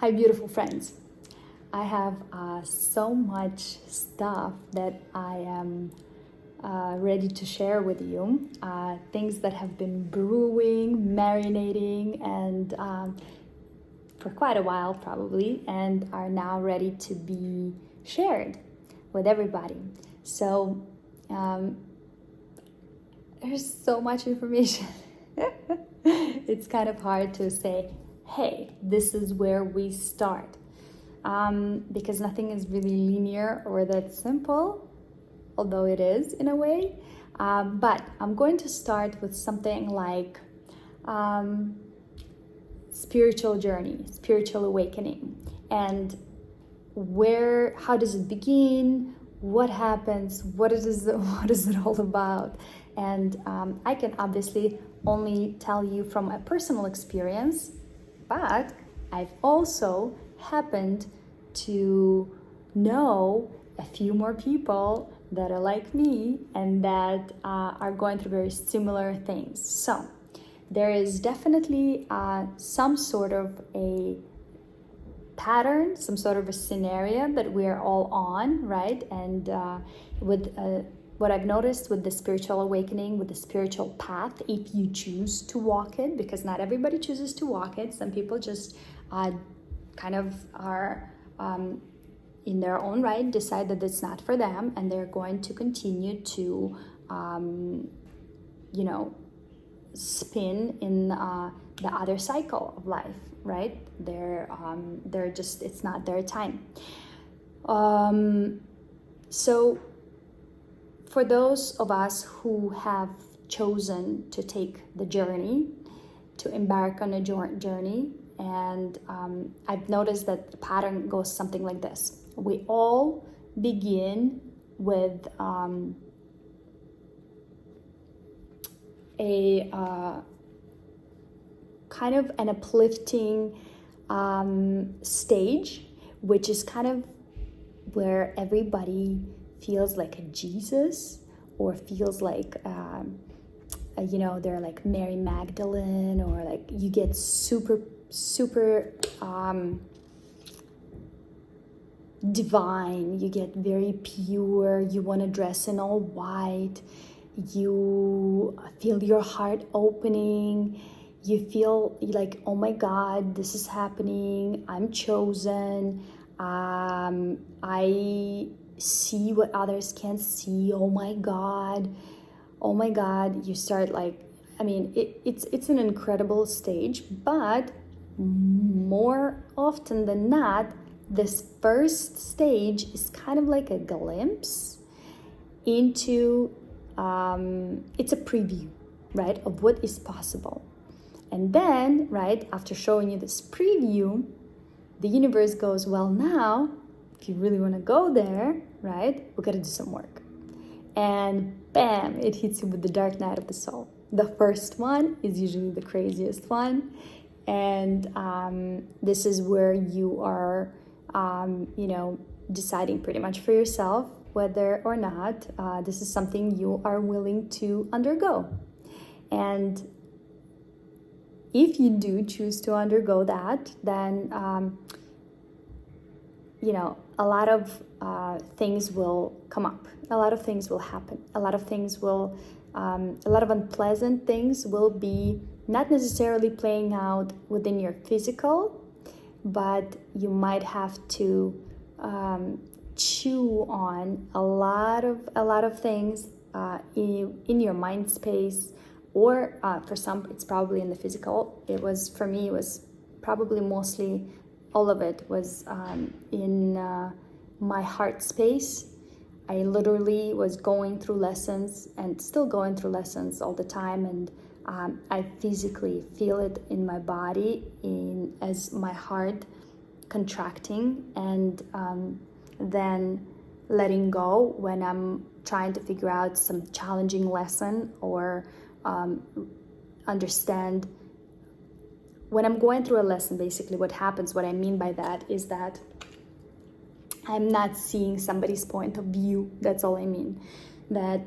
Hi, beautiful friends. I have so much stuff that I am ready to share with you. Things that have been brewing, marinating, and for quite a while probably, and are now ready to be shared with everybody. So there's so much information. It's kind of hard to say, hey, this is where we start. Because nothing is really linear or that simple, although it is in a way. But I'm going to start with something like spiritual journey, spiritual awakening, and how does it begin? What happens? What is it all about? And I can obviously only tell you from a personal experience, but I've also happened to know a few more people that are like me and that are going through very similar things. So there is definitely some sort of a pattern, some sort of a scenario that we're all on, right? And with what I've noticed with the spiritual awakening, with the spiritual path, if you choose to walk it, because not everybody chooses to walk it. Some people just kind of are in their own right, decide that it's not for them, and they're going to continue to, spin in the other cycle of life, right? They're just, it's not their time. So for those of us who have chosen to take the journey, to embark on a journey, and I've noticed that the pattern goes something like this. We all begin with a kind of an uplifting stage, which is kind of where everybody feels like a Jesus, or feels like they're like Mary Magdalene, or like you get super divine, you get very pure, you want to dress in all white, you feel your heart opening, you feel like, oh my God, this is happening, I'm chosen, I see what others can't see, oh my God, you start like, I mean, it's an incredible stage, but more often than not, this first stage is kind of like a glimpse into, it's a preview, right, of what is possible. And then, right, after showing you this preview, the universe goes, well, now, if you really want to go there, right, we got to do some work. And bam, it hits you with the dark night of the soul. The first one is usually the craziest one. And this is where you are, deciding pretty much for yourself whether or not this is something you are willing to undergo. And if you do choose to undergo that, then, a lot of things will come up. A lot of things will happen. A lot of unpleasant things will be not necessarily playing out within your physical, but you might have to chew on a lot of things in your mind space, or for some it's probably in the physical. For me it was probably mostly, all of it was in my heart space. I literally was going through lessons and still going through lessons all the time, and I physically feel it in my body as my heart contracting, and then letting go when I'm trying to figure out some challenging lesson, or understand when I'm going through a lesson. Basically what happens, what I mean by that is that I'm not seeing somebody's point of view. That's all I mean. That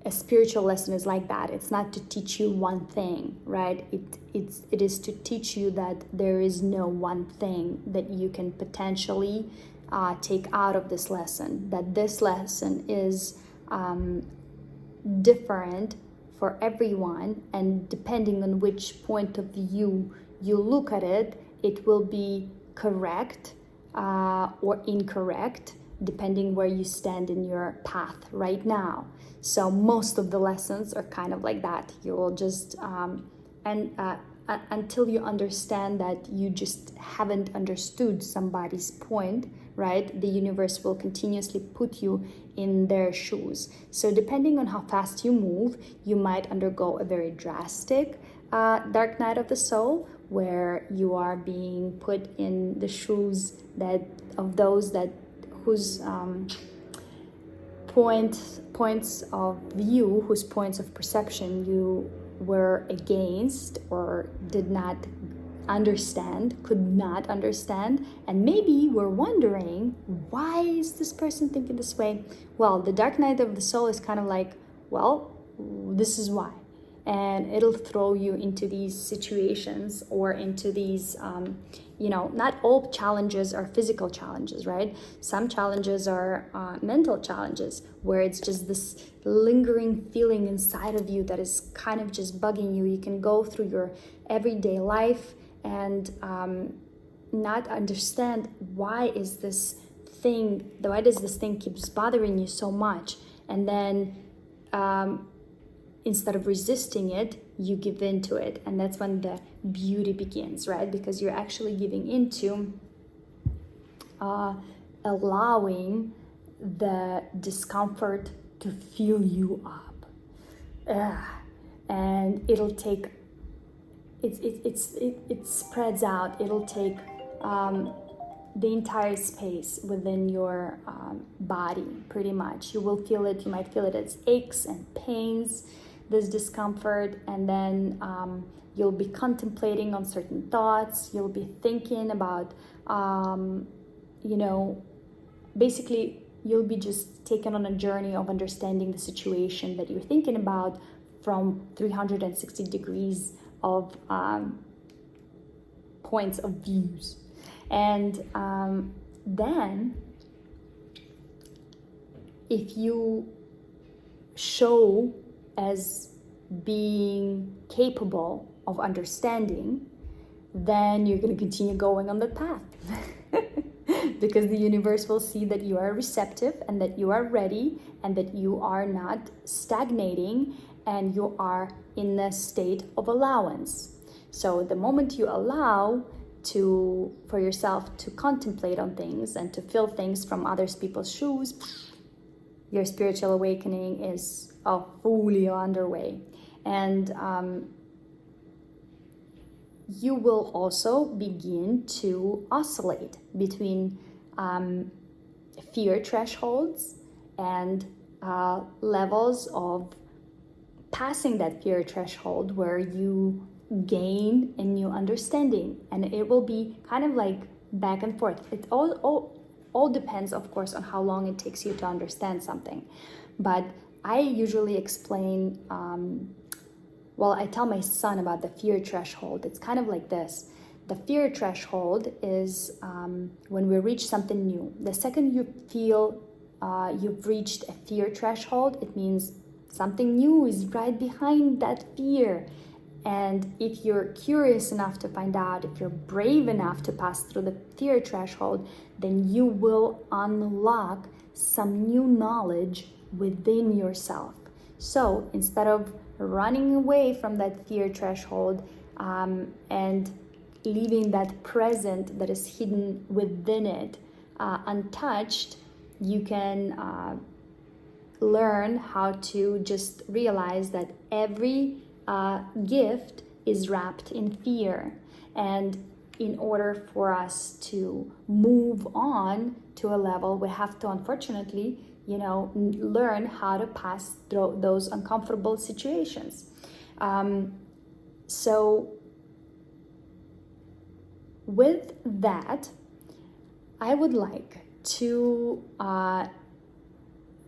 a spiritual lesson is like that. It's not to teach you one thing, right? It is to teach you that there is no one thing that you can potentially take out of this lesson, that this lesson is different for everyone, and depending on which point of view you look at it, it will be correct or incorrect, depending where you stand in your path right now. So most of the lessons are kind of like that. You will just until you understand that you just haven't understood somebody's point, right? The universe will continuously put you in their shoes. So depending on how fast you move, you might undergo a very drastic dark night of the soul, where you are being put in the shoes of those whose points of view, whose points of perception you were against or did not understand, could not understand, and maybe were wondering, why is this person thinking this way? Well, the dark night of the soul is kind of like, well, this is why. And it'll throw you into these situations or into these, not all challenges are physical challenges, right? Some challenges are mental challenges, where it's just this lingering feeling inside of you that is kind of just bugging you. You can go through your everyday life and not understand why does this thing keeps bothering you so much, and then instead of resisting it, you give in to it. And that's when the beauty begins, right? Because you're actually giving into allowing the discomfort to fill you up. And it'll take, it spreads out. It'll take the entire space within your body, pretty much. You will feel it. You might feel it as aches and pains, this discomfort, and then you'll be contemplating on certain thoughts. You'll be thinking about, basically you'll be just taken on a journey of understanding the situation that you're thinking about from 360 degrees of points of views. And then if you show as being capable of understanding, then you're going to continue going on that path. Because the universe will see that you are receptive and that you are ready and that you are not stagnating and you are in a state of allowance. So the moment you allow for yourself to contemplate on things and to feel things from other people's shoes, your spiritual awakening is fully underway. And you will also begin to oscillate between fear thresholds and levels of passing that fear threshold, where you gain a new understanding, and it will be kind of like back and forth. It all depends, of course, on how long it takes you to understand something. But I usually explain, I tell my son about the fear threshold. It's kind of like this. The fear threshold is when we reach something new. The second you feel you've reached a fear threshold, it means something new is right behind that fear. And if you're curious enough to find out, if you're brave enough to pass through the fear threshold, then you will unlock some new knowledge within yourself. So instead of running away from that fear threshold and leaving that present that is hidden within it untouched, you can learn how to just realize that every gift is wrapped in fear. And in order for us to move on to a level, we have to, unfortunately, learn how to pass through those uncomfortable situations. So with that, I would like to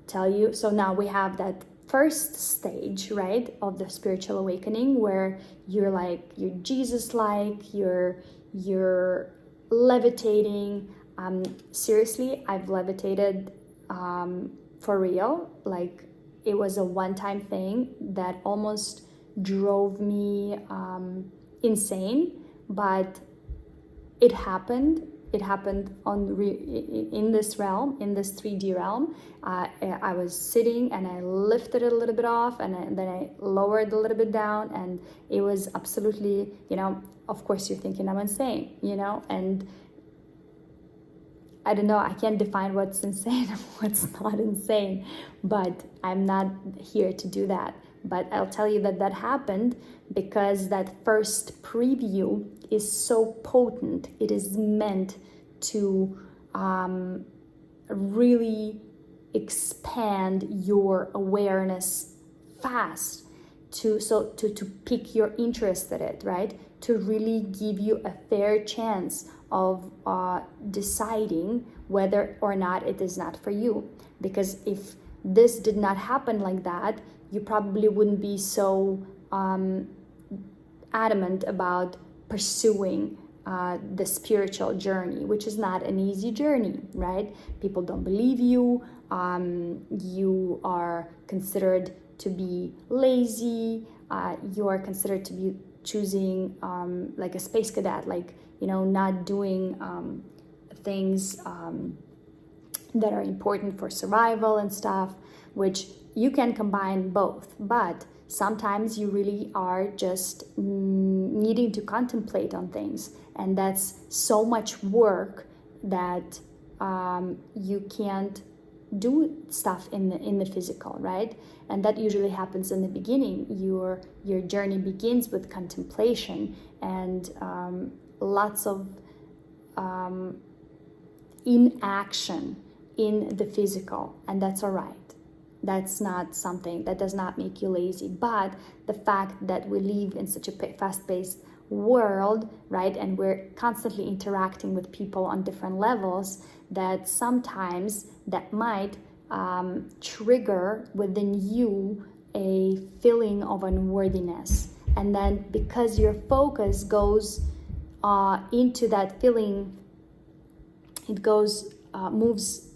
tell you, so now we have that first stage, right, of the spiritual awakening, where you're Jesus-like, you're levitating. Seriously, I've levitated for real. Like, it was a one-time thing that almost drove me insane, but it happened. It happened in this realm, in this 3D realm. I was sitting and I lifted it a little bit off, and then I lowered a little bit down, and it was absolutely, of course you're thinking I'm insane, and I don't know, I can't define what's insane and what's not insane, but I'm not here to do that. But I'll tell you that happened because that first preview is so potent. It is meant to really expand your awareness fast, to pique your interest in it, right? To really give you a fair chance of deciding whether or not it is not for you. Because if this did not happen like that, you probably wouldn't be so adamant about pursuing the spiritual journey, which is not an easy journey, right? People don't believe you. You are considered to be lazy. You are considered to be choosing like a space cadet, like, not doing things that are important for survival and stuff, which you can combine both. But sometimes you really are just needing to contemplate on things, and that's so much work that you can't do stuff in the physical, right? And that usually happens in the beginning. Your journey begins with contemplation and lots of inaction in the physical, and that's all right. That's not something that does not make you lazy, but the fact that we live in such a fast-paced world, right, and we're constantly interacting with people on different levels, that sometimes that might trigger within you a feeling of unworthiness. And then because your focus goes into that feeling, it goes moves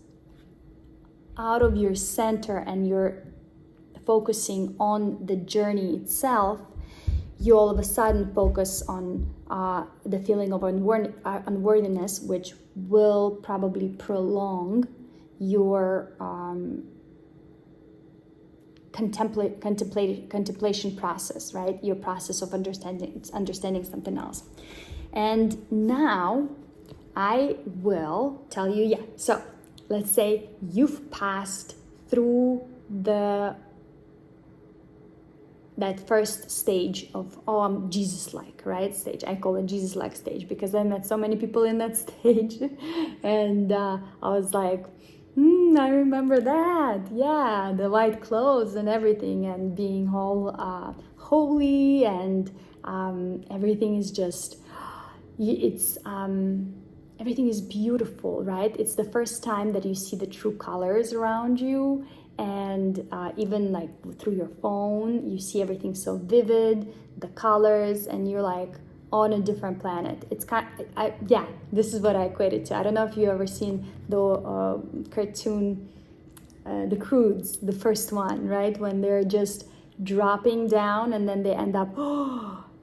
out of your center, and you're focusing on the journey itself, you all of a sudden focus on the feeling of unworthiness, which will probably prolong your contemplation process, right? Your process of understanding something else. And now I will tell you, so let's say you've passed through that first stage of, I'm Jesus-like, right? Stage. I call it Jesus-like stage because I met so many people in that stage. And I was like, I remember that. Yeah, the white clothes and everything, and being all holy, and everything is just, everything is beautiful, right? It's the first time that you see the true colors around you, and even like through your phone, you see everything so vivid, the colors, and you're like on a different planet. It's this is what I equate it to. I don't know if you ever seen the cartoon, The Croods, the first one, right? When they're just dropping down and then they end up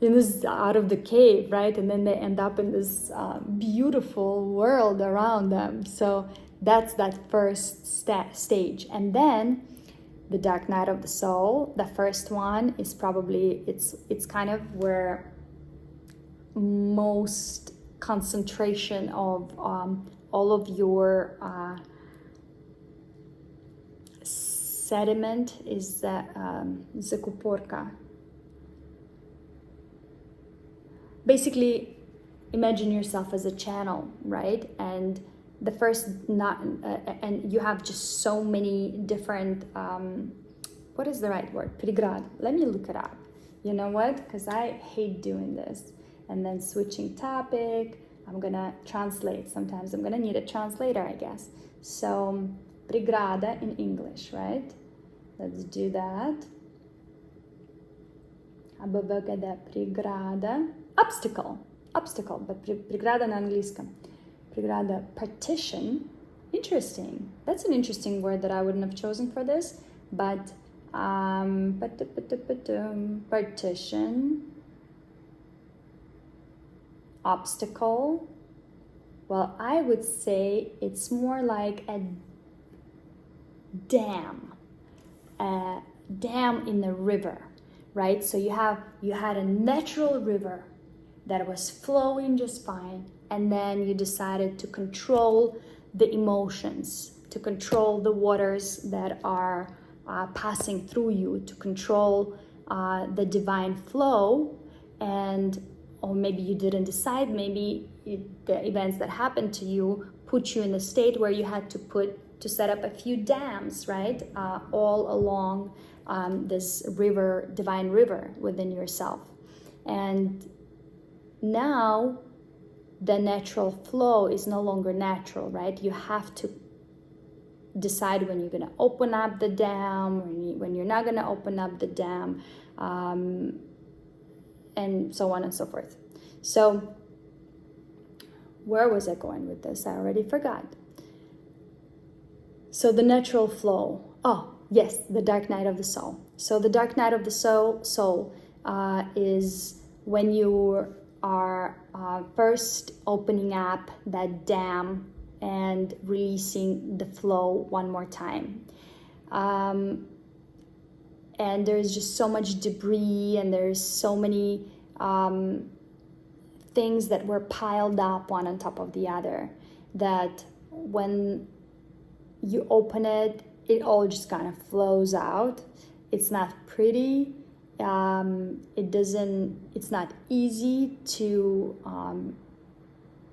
in this, out of the cave, right? And then they end up in this beautiful world around them. So that's that first stage. And then the dark night of the soul, the first one is probably, it's kind of where most concentration of all of your sediment is zakuporka. Basically, imagine yourself as a channel, right? And the first and you have just so many different, what is the right word? Prigrad. Let me look it up. You know what? Because I hate doing this. And then switching topic. I'm gonna translate. Sometimes I'm gonna need a translator, I guess. So, prigrada in English, right? Let's do that. АББ kada преграда. Obstacle, but преграда на английском. Преграда, partition. Interesting. That's an interesting word that I wouldn't have chosen for this, but partition, obstacle. Well, I would say it's more like a dam in the river, right? So you had a natural river that was flowing just fine, and then you decided to control the emotions, to control the waters that are passing through you, to control the divine flow, or maybe you didn't decide, maybe the events that happened to you put you in a state where you had to set up a few dams, right, all along this river, divine river within yourself. And now the natural flow is no longer natural, right? You have to decide when you're going to open up the dam, when you're not going to open up the dam, and so on and so forth. So where was I going with this? I already forgot. So the natural flow. Oh, yes, the dark night of the soul. So the dark night of the soul is when you are first opening up that dam and releasing the flow one more time. And there's just so much debris, and there's so many things that were piled up one on top of the other, that when you open it, it all just kind of flows out. It's not pretty. It's not easy to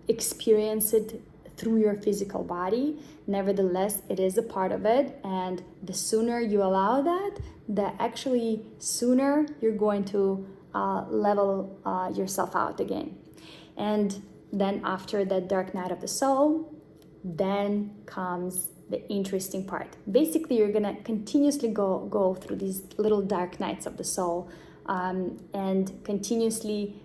experience it through your physical body. Nevertheless, it is a part of it, and the sooner you allow that, the actually sooner you're going to level yourself out again. And then after that dark night of the soul, then comes the interesting part. Basically, you're gonna continuously go through these little dark nights of the soul, and continuously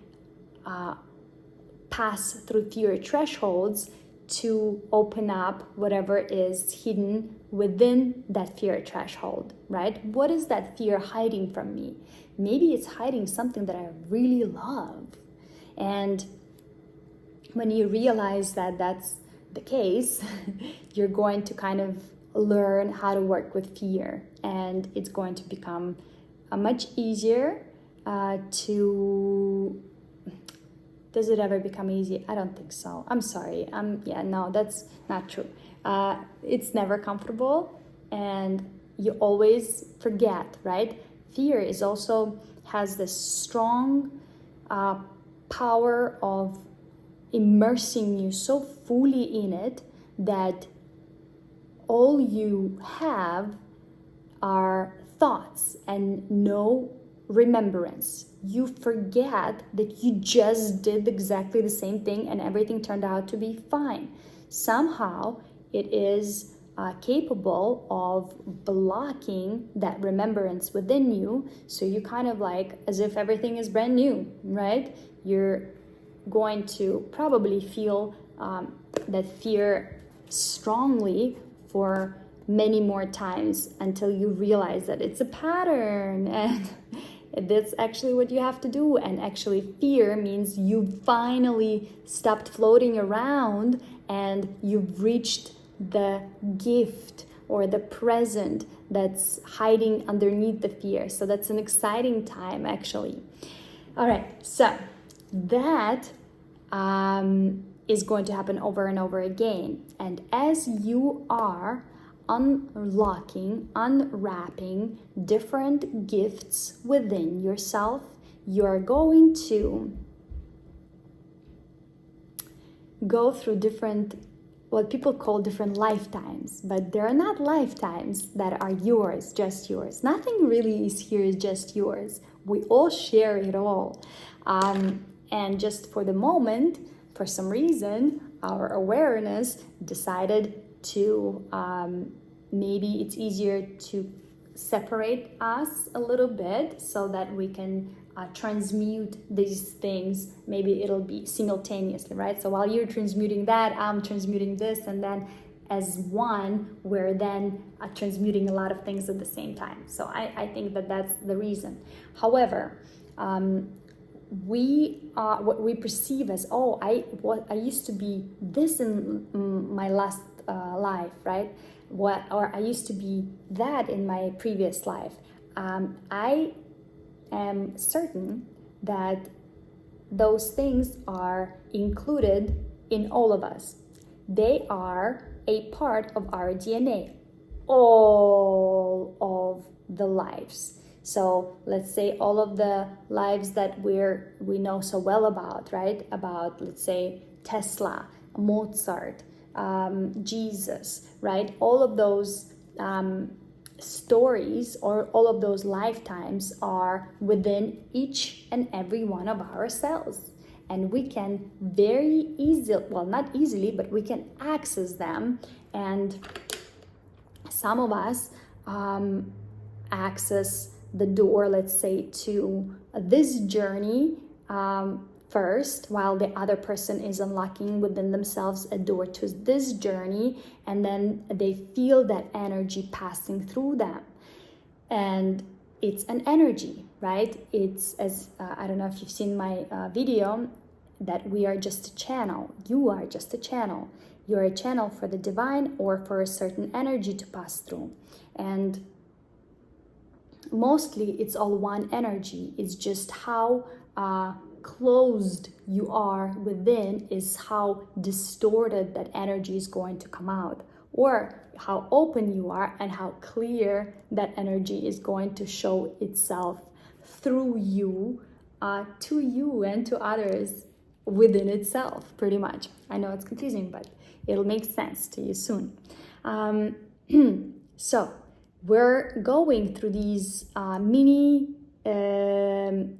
pass through fear thresholds to open up whatever is hidden within that fear threshold, right? What is that fear hiding from me? Maybe it's hiding something that I really love. And when you realize that that's the case, you're going to kind of learn how to work with fear, and it's going to become much easier to... Does it ever become easy? I don't think so. I'm sorry. No, that's not true. It's never comfortable, and you always forget, right? Fear has this strong power of immersing you so fully in it that all you have are thoughts and no remembrance. You forget that you just did exactly the same thing and everything turned out to be fine. Somehow it is capable of blocking that remembrance within you, so you kind of like as if everything is brand new, right? You're going to probably feel that fear strongly for many more times until you realize that it's a pattern, and that's actually what you have to do. And actually fear means you finally stopped floating around and you've reached the gift or the present that's hiding underneath the fear. So that's an exciting time, actually. All right, so that is going to happen over and over again. And as you are unlocking, unwrapping different gifts within yourself, you're going to go through different, what people call different lifetimes, but they're not lifetimes that are yours, just yours. Nothing really is here is just yours. We all share it all. And just for the moment, for some reason, our awareness decided to, maybe it's easier to separate us a little bit so that we can transmute these things. Maybe it'll be simultaneously, right? So while you're transmuting that, I'm transmuting this, and then as one, we're then transmuting a lot of things at the same time. So I think that that's the reason. However, what we perceive as, oh, I used to be this in my last life, right? Or I used to be that in my previous life. I am certain that those things are included in all of us. They are a part of our DNA, all of the lives. So let's say all of the lives that we know so well about, right? About, let's say, Tesla, Mozart, Jesus, right? All of those stories or all of those lifetimes are within each and every one of our cells. And we can very easily, well, not easily, but we can access them. And some of us access the door, let's say, to this journey first, while the other person is unlocking within themselves a door to this journey, and then they feel that energy passing through them. And it's an energy, right? It's as I don't know if you've seen my video, that we are just a channel. You are just a channel. You're a channel for the divine or for a certain energy to pass through. And mostly it's all one energy. It's just how closed you are within is how distorted that energy is going to come out, or how open you are and how clear that energy is going to show itself through you, to you and to others within itself, pretty much. I know it's confusing, but it'll make sense to you soon. So we're going through these mini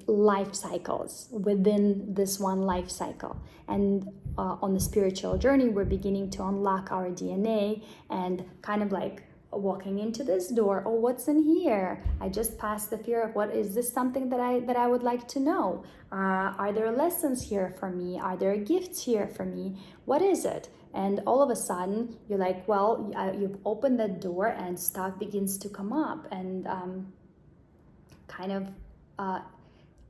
life cycles within this one life cycle. And on the spiritual journey, we're beginning to unlock our DNA and kind of like walking into this door. Oh, what's in here? I just passed the fear of, what is this, something that I would like to know? Are there lessons here for me? Are there gifts here for me? What is it? And all of a sudden you're like, well, you've opened that door and stuff begins to come up and kind of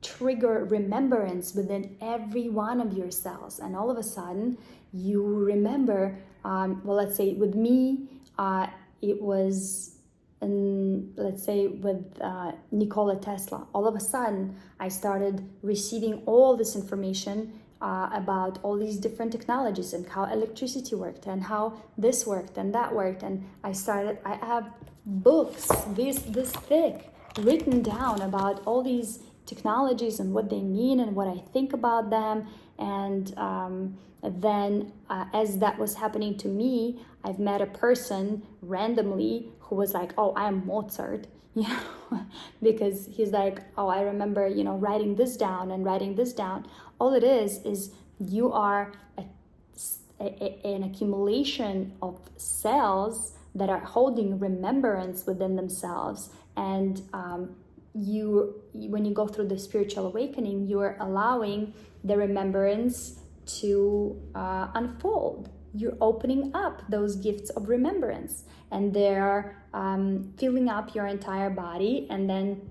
trigger remembrance within every one of your cells. And all of a sudden you remember, well, let's say with me, it was, let's say with Nikola Tesla. All of a sudden, I started receiving all this information about all these different technologies and how electricity worked and how this worked and that worked. And I have books this thick written down about all these technologies and what they mean and what I think about them. And then as that was happening to me, I've met a person randomly who was like, oh, I am Mozart, because he's like, oh, I remember, writing this down and writing this down. All it is you are an accumulation of cells that are holding remembrance within themselves. And when you go through the spiritual awakening, you're allowing the remembrance to unfold. You're opening up those gifts of remembrance, and they're filling up your entire body, and then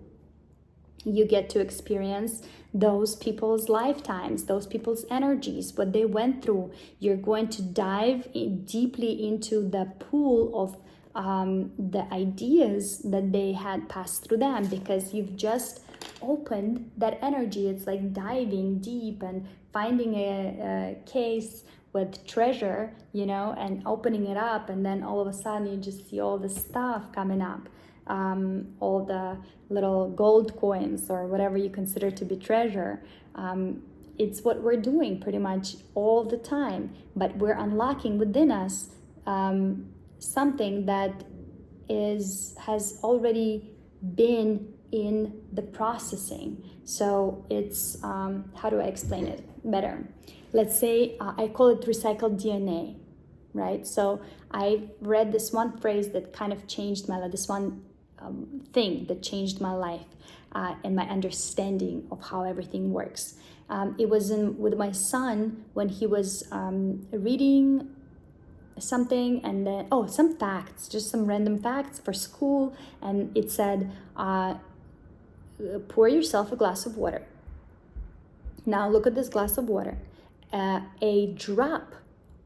you get to experience those people's lifetimes, those people's energies, what they went through. You're going to dive deeply into the pool of the ideas that they had passed through them, because you've just opened that energy. It's like diving deep and finding a case with treasure, and opening it up, and then all of a sudden you just see all this stuff coming up, all the little gold coins or whatever you consider to be treasure. It's what we're doing pretty much all the time, but we're unlocking within us something that has already been in the processing. So it's how do I explain it better? Let's say I call it recycled DNA, right? So I read this one phrase that kind of changed my life. This one thing that changed my life and my understanding of how everything works. It was with my son when he was reading something, and then some facts, just some random facts for school, and it said pour yourself a glass of water. Now look at this glass of water. A drop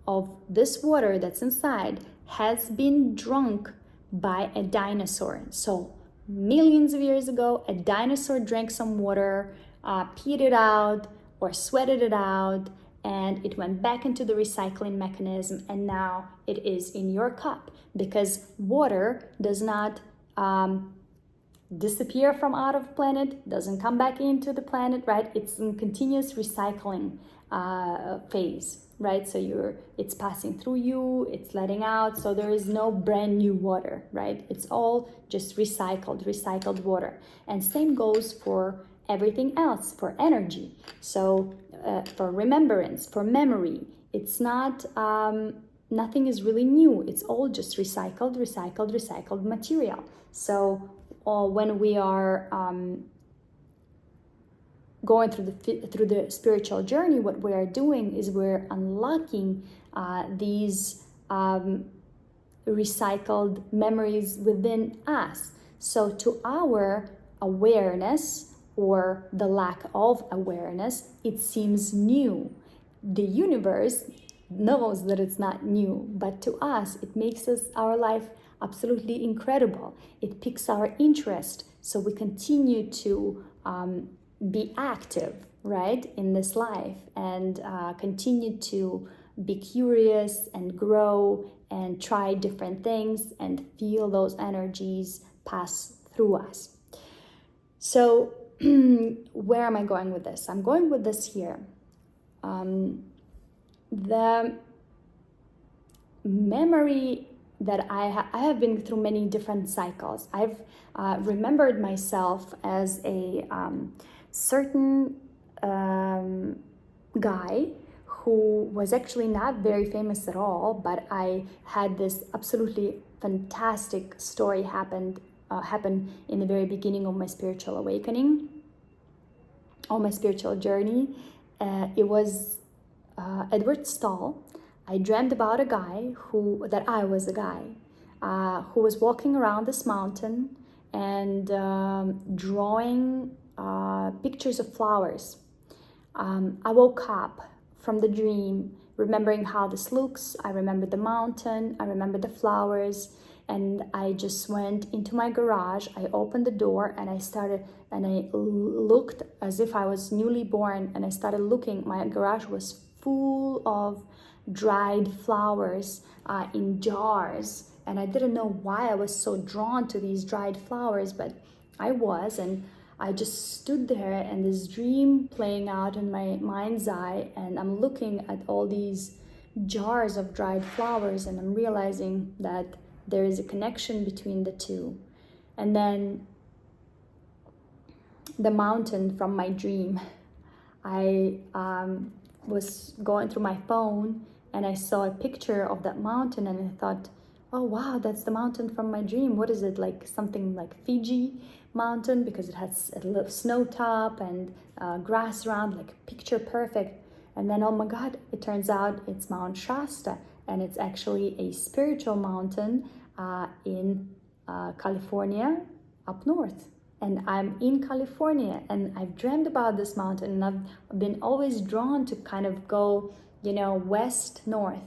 of this water that's inside has been drunk by a dinosaur. So millions of years ago, a dinosaur drank some water, peed it out or sweated it out, and it went back into the recycling mechanism, and now it is in your cup, because water does not disappear from out of planet, doesn't come back into the planet, right? It's in continuous recycling phase, right? So it's passing through you, it's letting out, so there is no brand new water, right? It's all just recycled water. And same goes for everything else, for energy. So for remembrance, for memory, it's not nothing is really new. It's all just recycled material. So when we are going through the spiritual journey, what we are doing is we're unlocking these recycled memories within us. So to our awareness, or the lack of awareness, it seems new. The universe knows that it's not new, but to us, it makes our life absolutely incredible. It piques our interest, so we continue to be active, right, in this life, and continue to be curious and grow and try different things and feel those energies pass through us. So where am I going with this? I'm going with this here. The memory that I have been through many different cycles. I've remembered myself as a certain guy who was actually not very famous at all, but I had this absolutely fantastic story happen in the very beginning of my spiritual awakening, on my spiritual journey. It was Edward Stahl. I dreamt about a guy who was walking around this mountain and drawing pictures of flowers. I woke up from the dream remembering how this looks. I remember the mountain, I remember the flowers, and I just went into my garage. I opened the door and I looked as if I was newly born, and I started looking. My garage was full of dried flowers in jars, and I didn't know why I was so drawn to these dried flowers, but I was, and I just stood there, and this dream playing out in my mind's eye, and I'm looking at all these jars of dried flowers, and I'm realizing that there is a connection between the two. And then the mountain from my dream, I was going through my phone and I saw a picture of that mountain, and I thought, oh wow, that's the mountain from my dream. What is it, like something like Fiji mountain, because it has a little snow top and grass around, like picture perfect. And then, oh my God, it turns out it's Mount Shasta, and it's actually a spiritual mountain in California, up north. And I'm in California, and I've dreamed about this mountain, and I've been always drawn to kind of go, west north.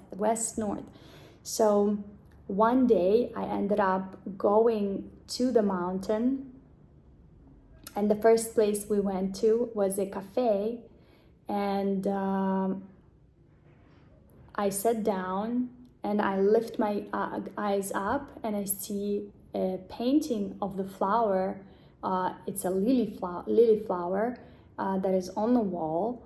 So one day I ended up going to the mountain, and the first place we went to was a cafe, and I sat down and I lift my eyes up, and I see a painting of the flower. It's a lily flower that is on the wall,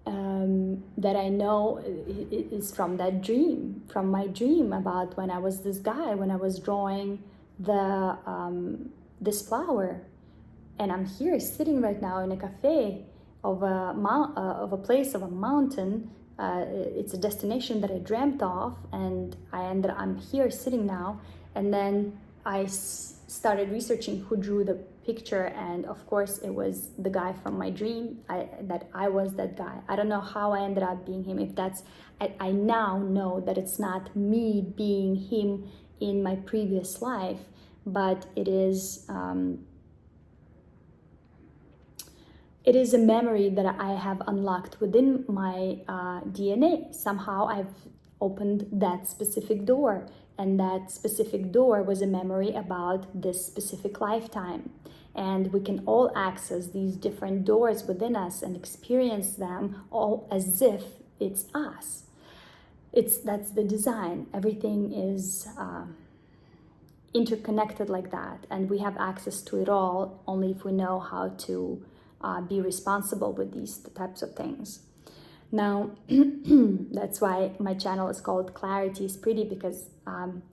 that I know is from that dream, from my dream about when I was this guy, when I was drawing this flower. And I'm here sitting right now in a cafe of a place of a mountain. It's a destination that I dreamt of, and I'm here sitting now. And then I started researching who drew the picture, and of course it was the guy from my dream. I was that guy. I don't know how I ended up being him. If that's, I now know that it's not me being him in my previous life, but it is a memory that I have unlocked within my DNA. Somehow I've opened that specific door, and that specific door was a memory about this specific lifetime. And we can all access these different doors within us and experience them all as if it's us. That's the design. Everything is interconnected like that, and we have access to it all only if we know how to be responsible with these types of things. Now, that's why my channel is called Clarity is Pretty, because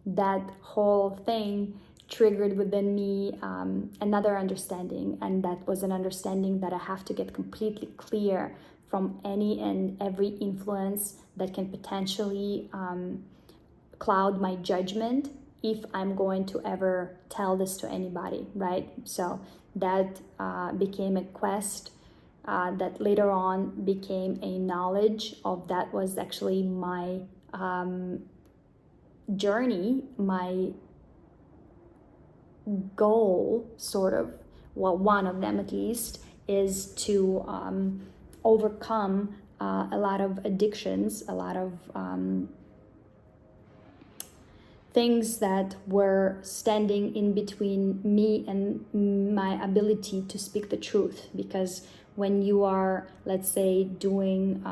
that whole thing triggered within me another understanding, and that was an understanding that I have to get completely clear from any and every influence that can potentially cloud my judgment if I'm going to ever tell this to anybody, right? So that became a quest that later on became a knowledge of that was actually my journey, my goal, sort of. Well, one of them at least is to overcome a lot of addictions, a lot of things that were standing in between me and my ability to speak the truth. Because when you are, let's say, doing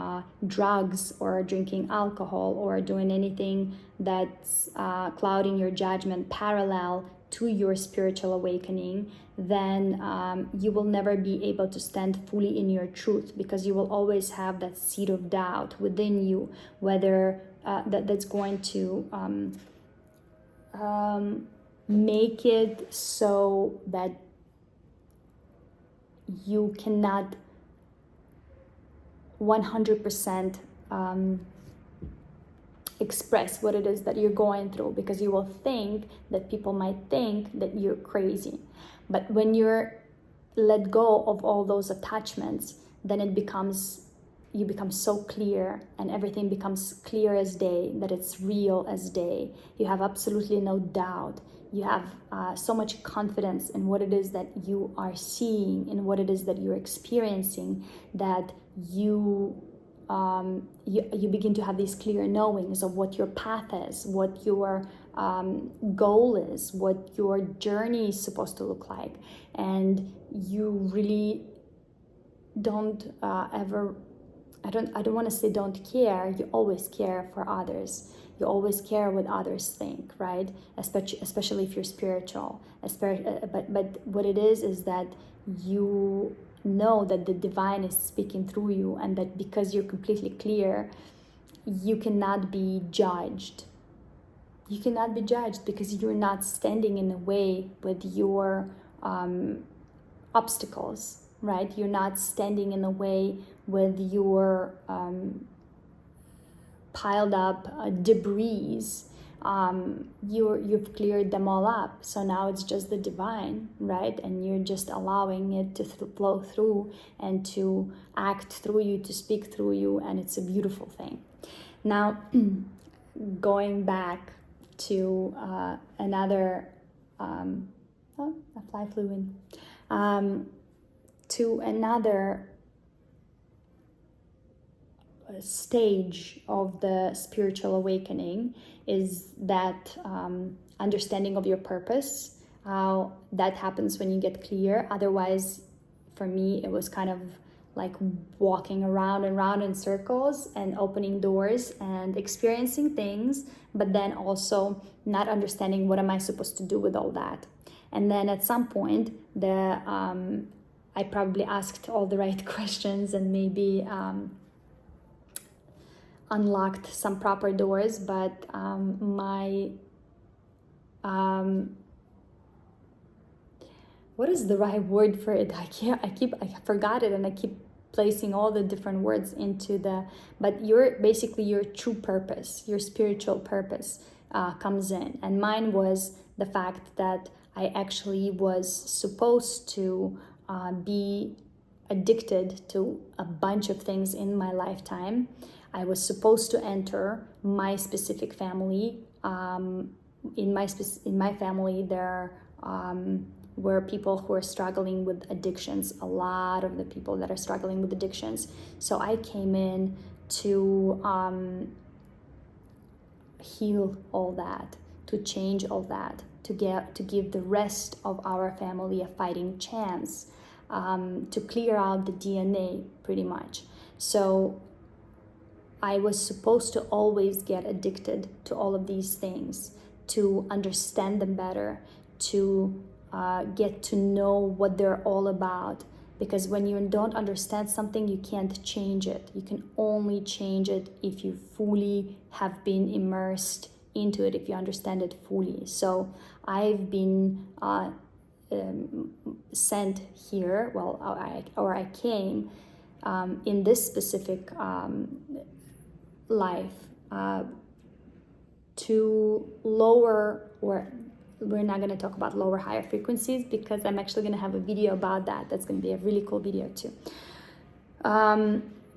drugs or drinking alcohol or doing anything that's clouding your judgment parallel to your spiritual awakening, then you will never be able to stand fully in your truth, because you will always have that seed of doubt within you, whether that's going to make it so that you cannot 100% express what it is that you're going through, because you will think that people might think that you're crazy. But when you're let go of all those attachments, then you become so clear, and everything becomes clear as day, that it's real as day. You have absolutely no doubt. You have so much confidence in what it is that you are seeing, in what it is that you're experiencing, that you begin to have these clear knowings of what your path is, what your goal is, what your journey is supposed to look like. And you really don't ever, I don't want to say don't care, you always care for others. You always care what others think, right? Especially if you're spiritual. But what it is that you know that the divine is speaking through you, and that because you're completely clear, you cannot be judged. You cannot be judged because you're not standing in the way with your obstacles, right? You're not standing in the way with your piled up debris. You've cleared them all up, so now it's just the divine, right? And you're just allowing it to flow through and to act through you, to speak through you, and it's a beautiful thing. Now, going back to another a fly flew in, to another stage of the spiritual awakening, is that understanding of your purpose, how that happens when you get clear. Otherwise, for me, it was kind of like walking around and around in circles and opening doors and experiencing things, but then also not understanding what am I supposed to do with all that. And then at some point, I probably asked all the right questions and maybe unlocked some proper doors, but what is the right word for it? I forgot it, and I keep placing all the different words into but your true purpose, your spiritual purpose comes in. And mine was the fact that I actually was supposed to be addicted to a bunch of things in my lifetime. I was supposed to enter my specific family. In my family, there were people who are struggling with addictions. A lot of the people that are struggling with addictions. So I came in to heal all that, to change all that, to give the rest of our family a fighting chance, to clear out the DNA pretty much. So I was supposed to always get addicted to all of these things, to understand them better, to get to know what they're all about. Because when you don't understand something, you can't change it. You can only change it if you fully have been immersed into it, if you understand it fully. So I've been sent here, I came in this specific life to lower, or we're not going to talk about lower higher frequencies, because I'm actually going to have a video about that. That's going to be a really cool video too.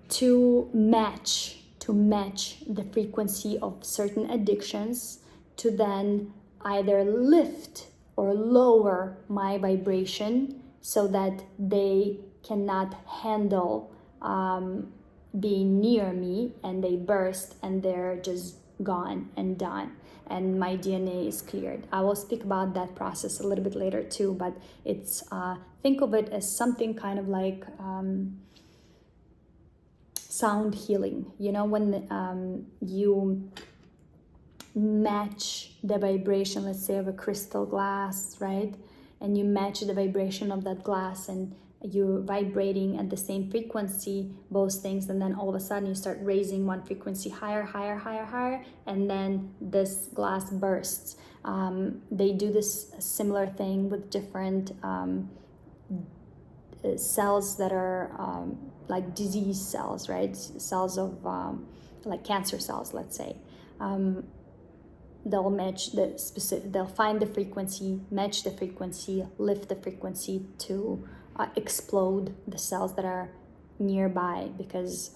To match the frequency of certain addictions, to then either lift or lower my vibration so that they cannot handle being near me, and they burst and they're just gone and done, and my DNA is cleared. I will speak about that process a little bit later too, but it's think of it as something kind of like sound healing. You know, when you match the vibration, let's say, of a crystal glass, right? And you match the vibration of that glass, and you're vibrating at the same frequency, both things, and then all of a sudden you start raising one frequency higher, and then this glass bursts. They do this similar thing with different cells that are like disease cells, right? Cells of like cancer cells, let's say. They'll match the specific, they'll find the frequency, match the frequency, lift the frequency to explode the cells that are nearby, because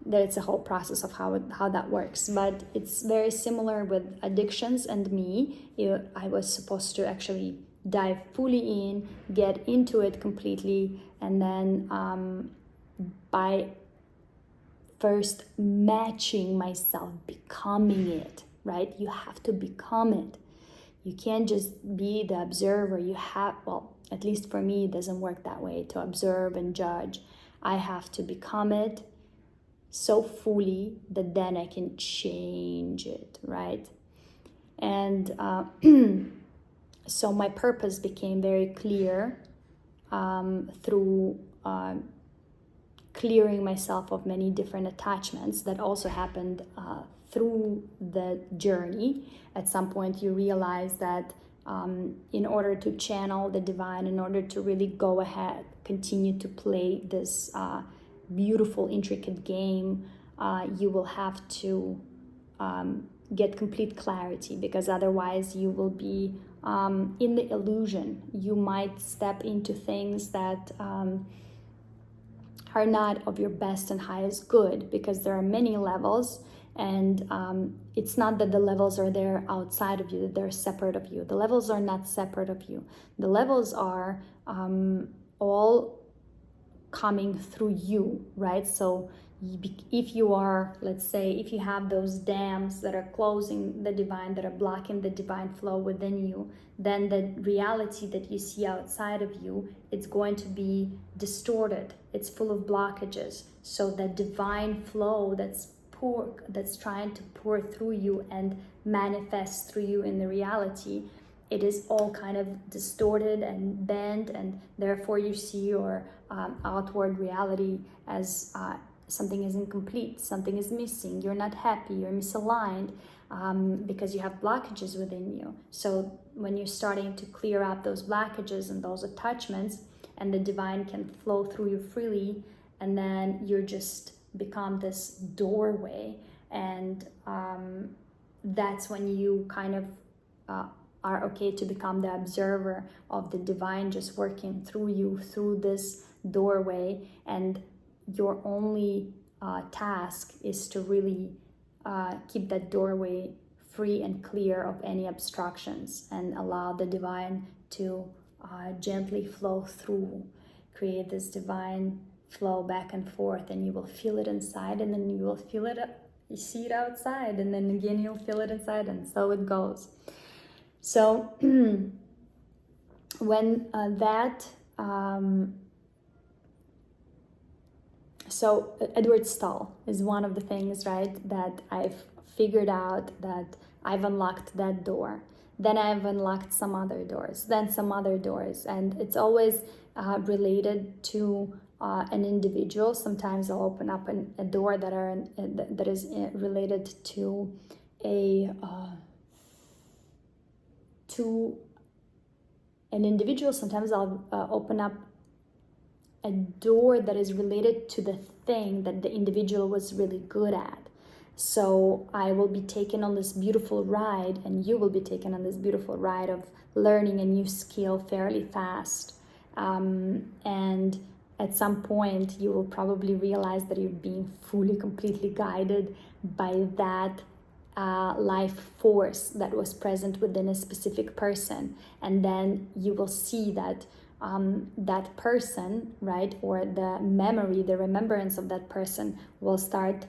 there's a whole process of how that works. But it's very similar with addictions and me. I was supposed to actually dive fully in, get into it completely, and then by first matching myself, becoming it, right? You have to become it. You can't just be the observer. You have, well, at least for me, it doesn't work that way, to observe and judge. I have to become it so fully that then I can change it, right? And so my purpose became very clear through clearing myself of many different attachments that also happened through the journey. At some point you realize that in order to channel the divine, in order to really go ahead, continue to play this beautiful, intricate game, you will have to get complete clarity, because otherwise you will be in the illusion. You might step into things that are not of your best and highest good, because there are many levels, and it's not that the levels are there outside of you, that they're separate of you. The levels are not separate of you. The levels are all coming through you, right? So if you are, let's say, if you have those dams that are closing the divine, that are blocking the divine flow within you, then the reality that you see outside of you, it's going to be distorted. It's full of blockages. So the divine flow that's trying to pour through you and manifest through you in the reality, it is all kind of distorted and bent, and therefore you see your outward reality as something is incomplete, something is missing, you're not happy, you're misaligned, because you have blockages within you. So when you're starting to clear up those blockages and those attachments, and the divine can flow through you freely, and then you're just become this doorway, and that's when you kind of are okay to become the observer of the divine just working through you, through this doorway, and your only task is to really keep that doorway free and clear of any obstructions and allow the divine to gently flow through, create this divine flow back and forth, and you will feel it inside, and then you will feel it, you see it outside, and then again you'll feel it inside, and so it goes. So when so Edward Stahl is one of the things, right, that I've figured out, that I've unlocked that door. Then I've unlocked some other doors, then some other doors. And it's always related to an individual. Sometimes I'll open up a door that is related to an individual. Sometimes I'll open up a door that is related to the thing that the individual was really good at. So I will be taken on this beautiful ride, and you will be taken on this beautiful ride of learning a new skill fairly fast. And at some point, you will probably realize that you're being fully, completely guided by that life force that was present within a specific person. And then you will see that that person, right, or the memory, the remembrance of that person will start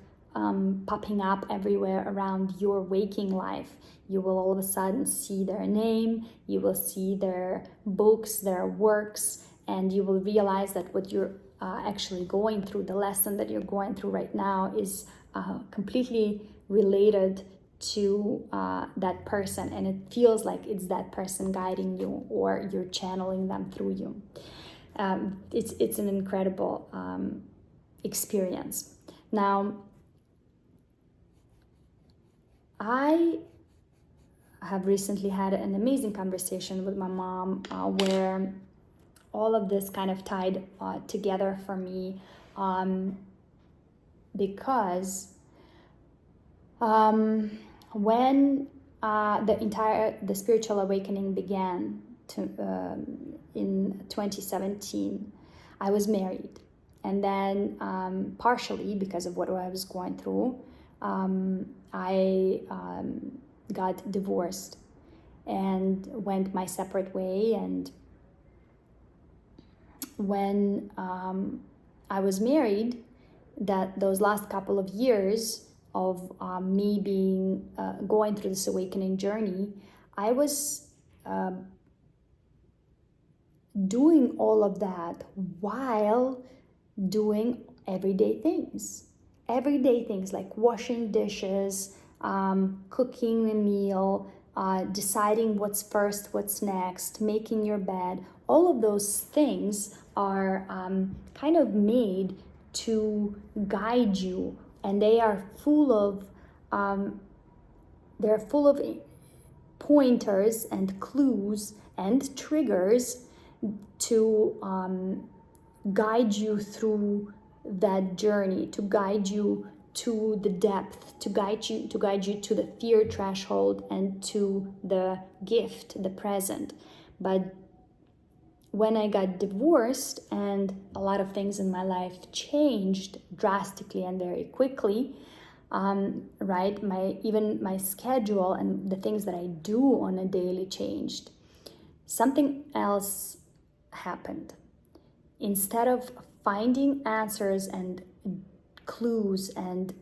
popping up everywhere around your waking life. You will all of a sudden see their name, you will see their books, their works, and you will realize that what you're actually going through, the lesson that you're going through right now, is completely related to that person, and it feels like it's that person guiding you, or you're channeling them through you. It's an incredible experience. Now, I have recently had an amazing conversation with my mom where all of this kind of tied together for me, because when the spiritual awakening began in 2017, I was married, and then partially because of what I was going through, I got divorced and went my separate way. And when I was married, those last couple of years of me being going through this awakening journey, I was doing all of that while doing everyday things like washing dishes, cooking a meal, deciding what's first, what's next, making your bed. All of those things are kind of made to guide you, and they are full of pointers and clues and triggers to guide you through that journey, to guide you to the depth, to guide you to the fear threshold and to the gift, the present. But when I got divorced and a lot of things in my life changed drastically and very quickly, right? My schedule and the things that I do on a daily changed. Something else happened. Instead of finding answers and clues and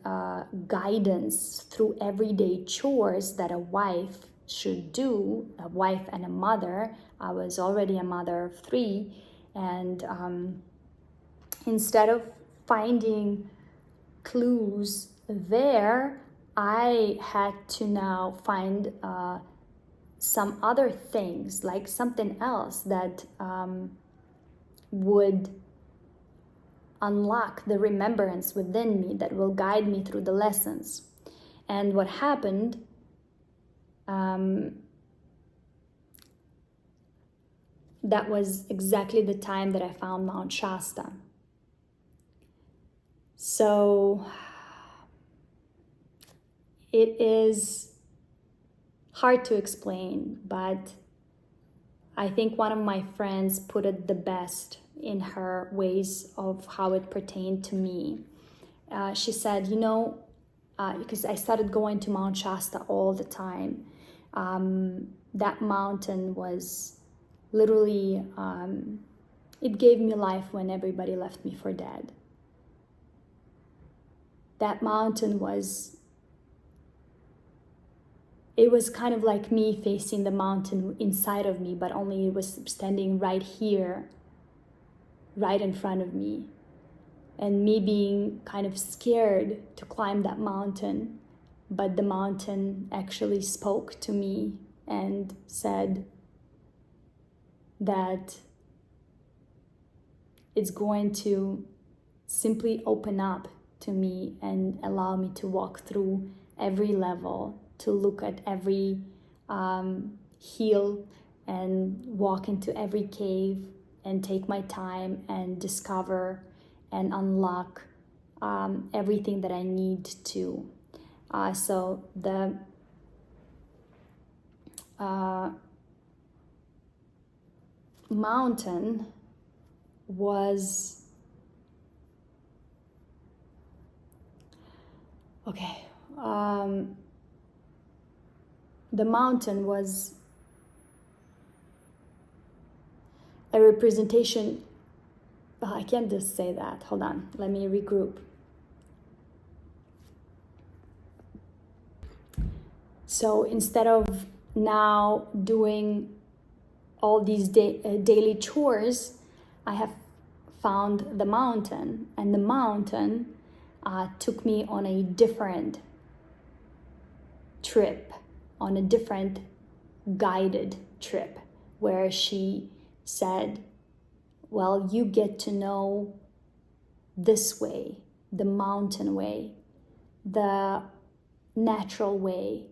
guidance through everyday chores that a wife should do, a wife and a mother, I was already a mother of 3, and instead of finding clues there, I had to now find some other things, like something else that would unlock the remembrance within me that will guide me through the lessons. And what happened, that was exactly the time that I found Mount Shasta. So it is hard to explain, but I think one of my friends put it the best in her ways of how it pertained to me. She said, because I started going to Mount Shasta all the time, that mountain was literally, it gave me life when everybody left me for dead. That mountain it was kind of like me facing the mountain inside of me, but only it was standing right here, right in front of me. And me being kind of scared to climb that mountain, but the mountain actually spoke to me and said that it's going to simply open up to me and allow me to walk through every level, to look at every hill and walk into every cave and take my time and discover and unlock everything that I need to. So the mountain was okay. The mountain was a representation. I can't just say that. Hold on. Let me regroup. So instead of now doing all these daily chores, I have found the mountain, and the mountain took me on a different trip, on a different guided trip, where she said, well, you get to know this way, the mountain way, the natural way.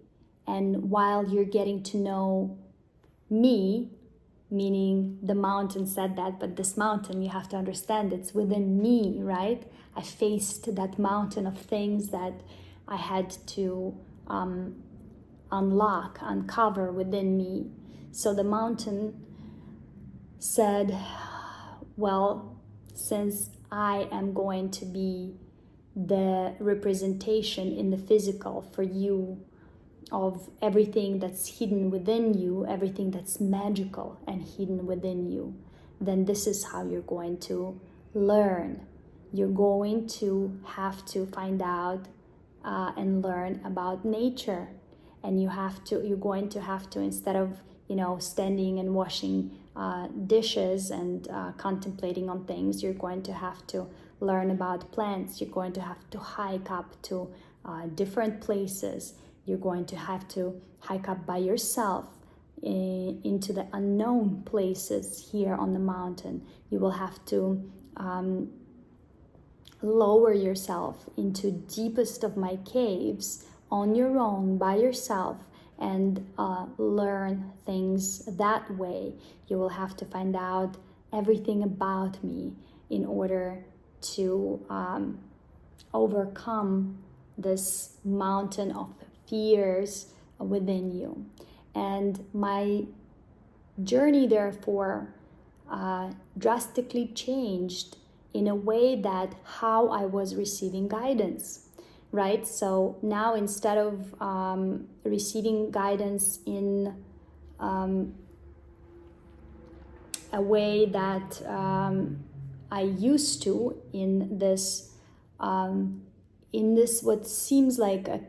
And while you're getting to know me, meaning the mountain said that, but this mountain, you have to understand, it's within me, right? I faced that mountain of things that I had to uncover within me. So the mountain said, well, since I am going to be the representation in the physical for you of everything that's hidden within you, everything that's magical and hidden within you, then this is how you're going to learn. You're going to have to find out and learn about nature. And you're going to have to, instead of, standing and washing dishes and contemplating on things, you're going to have to learn about plants. You're going to have to hike up to different places. You're going to have to hike up by yourself into the unknown places here on the mountain. You will have to lower yourself into deepest of my caves on your own, by yourself, and learn things that way. You will have to find out everything about me in order to overcome this mountain of fears within you. And my journey, therefore, drastically changed in a way that how I was receiving guidance, right? So now, instead of receiving guidance in a way that I used to, in this what seems like a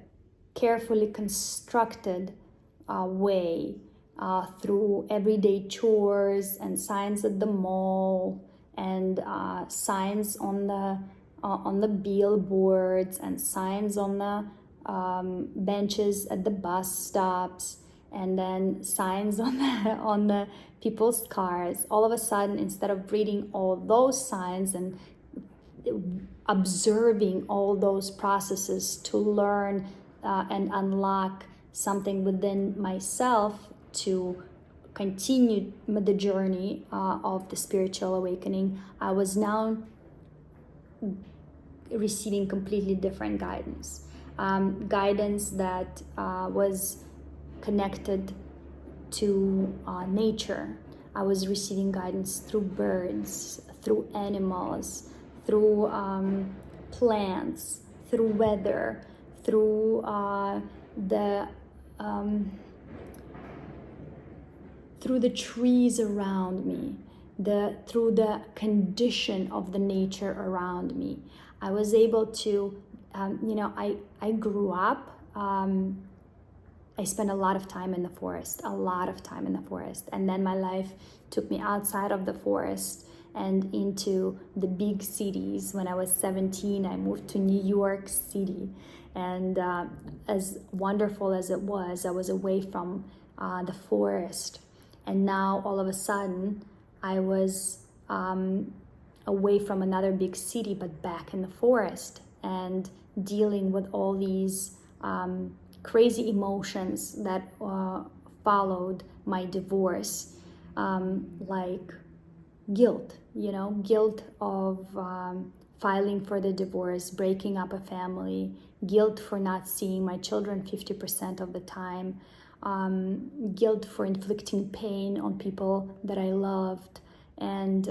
carefully constructed way, through everyday chores and signs at the mall and signs on the billboards and signs on the benches at the bus stops, and then signs on the people's cars. All of a sudden, instead of reading all those signs and observing all those processes to learn and unlock something within myself to continue the journey of the spiritual awakening, I was now receiving completely different guidance. Guidance that was connected to nature. I was receiving guidance through birds, through animals, through plants, through weather, through the trees around me, through the condition of the nature around me. I was able to, I grew up. I spent a lot of time in the forest, and then my life took me outside of the forest and into the big cities. When I was 17, I moved to New York City, and as wonderful as it was, I was away from the forest. And now all of a sudden I was away from another big city, but back in the forest, and dealing with all these crazy emotions that followed my divorce, like guilt, guilt of filing for the divorce, breaking up a family, guilt for not seeing my children 50% of the time, guilt for inflicting pain on people that I loved. And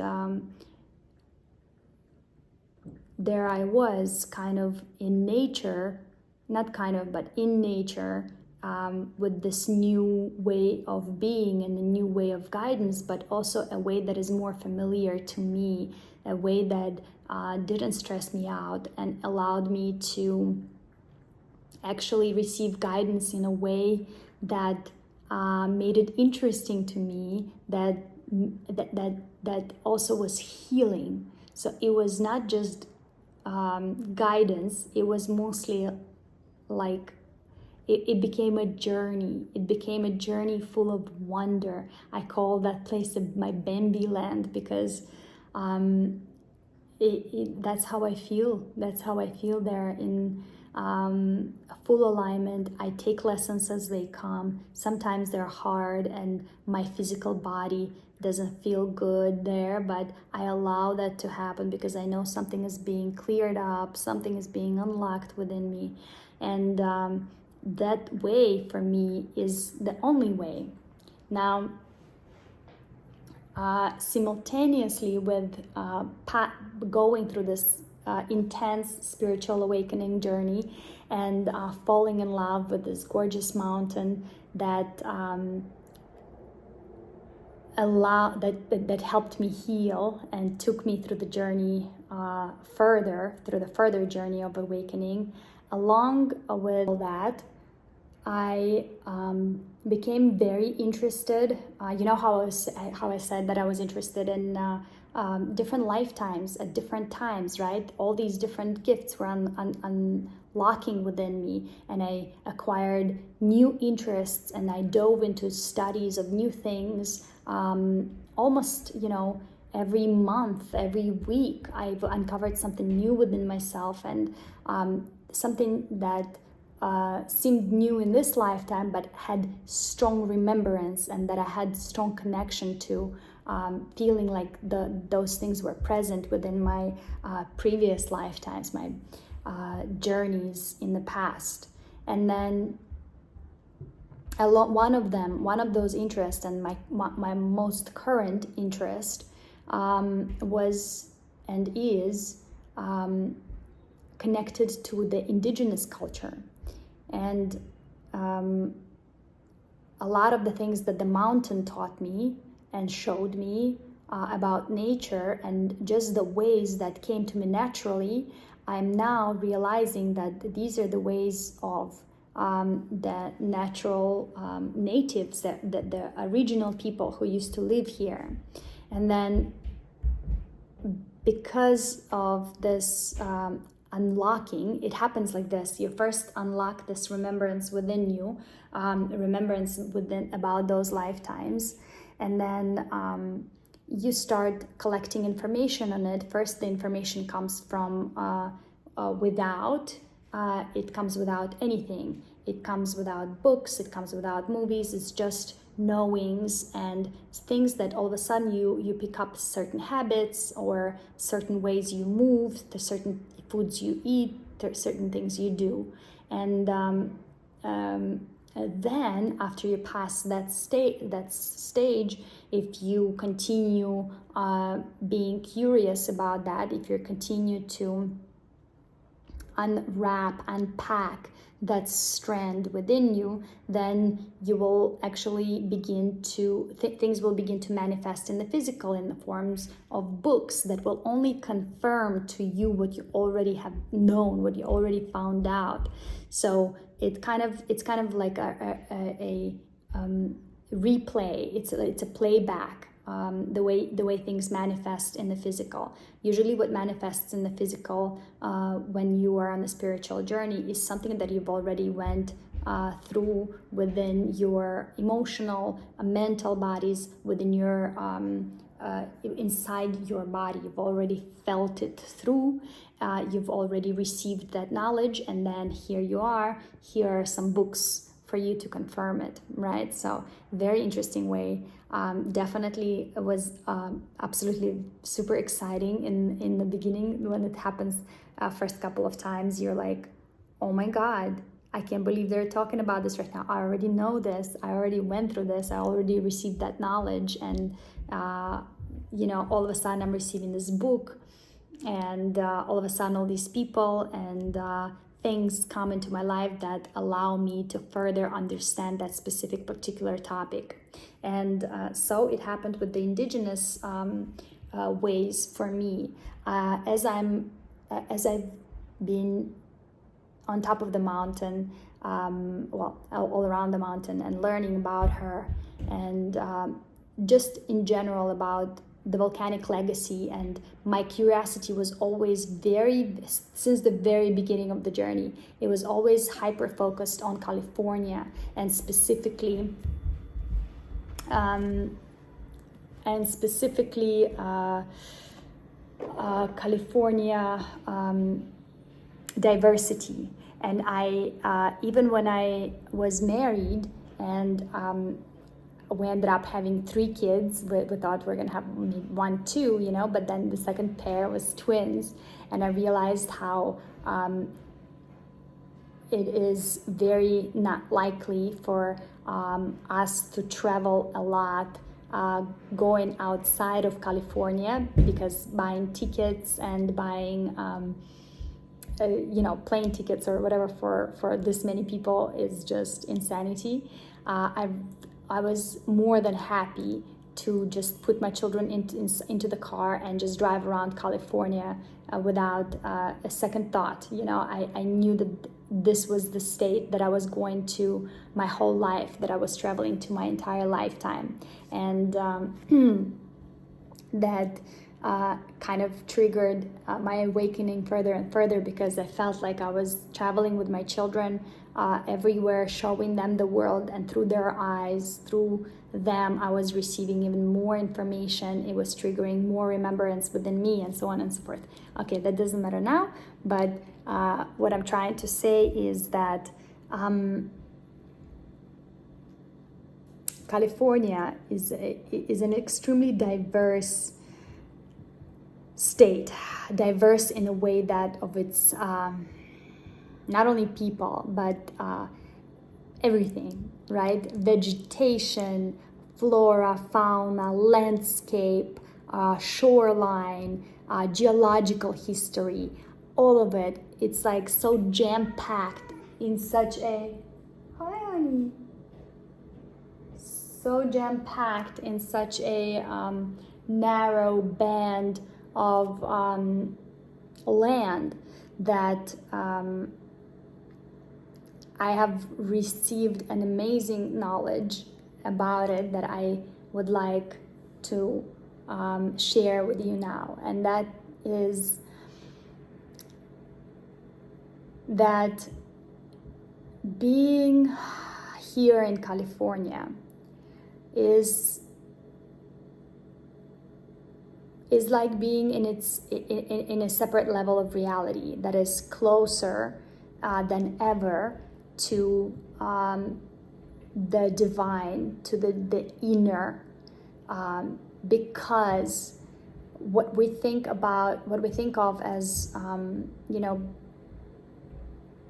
there I was, kind of in nature, not kind of, but in nature, with this new way of being and a new way of guidance, but also a way that is more familiar to me, a way that didn't stress me out and allowed me to actually receive guidance in a way that made it interesting to me, that also was healing. So it was not just guidance, it was mostly like it became a journey. It became a journey full of wonder. I call that place my Bambi land, because that's how I feel. That's how I feel there, in full alignment. I take lessons as they come. Sometimes they're hard and my physical body doesn't feel good there, but I allow that to happen because I know something is being cleared up, something is being unlocked within me. And that way for me is the only way. Now, simultaneously with going through this intense spiritual awakening journey and falling in love with this gorgeous mountain that that helped me heal and took me through the journey through the further journey of awakening. Along with that, I became very interested. How I said that I was interested in different lifetimes at different times, right? All these different gifts were unlocking within me, and I acquired new interests, and I dove into studies of new things. Almost, every month, every week, I've uncovered something new within myself, and something that seemed new in this lifetime, but had strong remembrance, and that I had strong connection to, feeling like those things were present within my previous lifetimes, my journeys in the past. And then one of those interests, and my most current interest, was and is connected to the indigenous culture. And a lot of the things that the mountain taught me and showed me about nature, and just the ways that came to me naturally, I'm now realizing that these are the ways of the natural natives, the original people who used to live here. And then because of this unlocking, it happens like this. You first unlock this remembrance within you, about those lifetimes, and then you start collecting information on it. First, the information comes from without. It comes without anything. It comes without books. It comes without movies. It's just knowings and things that all of a sudden you pick up certain habits or certain ways you move, the certain foods you eat, certain things you do. And then after you pass that stage, if you continue being curious about that, if you continue to unpack that strand within you, then you will actually begin to things will begin to manifest in the physical, in the forms of books that will only confirm to you what you already have known, what you already found out. So it's kind of like a replay. It's a playback. The way things manifest in the physical. Usually what manifests in the physical when you are on a spiritual journey is something that you've already went through within your emotional, mental bodies, within your inside your body. You've already felt it through. You've already received that knowledge, and then here you are. Here are some books for you to confirm it, right? So very interesting way. Definitely it was absolutely super exciting in the beginning. When it happens first couple of times, you're like, oh my God, I can't believe they're talking about this right now. I already know this. I already went through this. I already received that knowledge. And, all of a sudden I'm receiving this book, and all of a sudden all these people and things come into my life that allow me to further understand that specific particular topic. And so it happened with the indigenous ways for me. As I've been on top of the mountain, all around the mountain, and learning about her, and just in general about the volcanic legacy, and my curiosity was always since the very beginning of the journey, it was always hyper focused on California, and specifically California diversity. And I even when I was married, and we ended up having 3 kids. We thought we were gonna have maybe 1, 2, but then the second pair was twins, and I realized how it is very not likely for us to travel a lot going outside of California, because buying tickets and buying plane tickets or whatever for this many people is just insanity. I was more than happy to just put my children into the car and just drive around California without a second thought. I knew that this was the state that I was going to my whole life, that I was traveling to my entire lifetime. And that kind of triggered my awakening further and further, because I felt like I was traveling with my children everywhere, showing them the world, and through their eyes, through them, I was receiving even more information. It was triggering more remembrance within me, and so on and so forth. Okay, that doesn't matter now, but what I'm trying to say is that California is an extremely diverse state, diverse in a way that of its not only people, but everything, right? Vegetation, flora, fauna, landscape, shoreline, geological history, all of it. It's like so jam-packed in such a, hi honey, so jam-packed in such a narrow band of land that I have received an amazing knowledge about it that I would like to share with you now. And that is that being here in California is like being in a separate level of reality that is closer than ever to the divine, to the inner, because what we think of as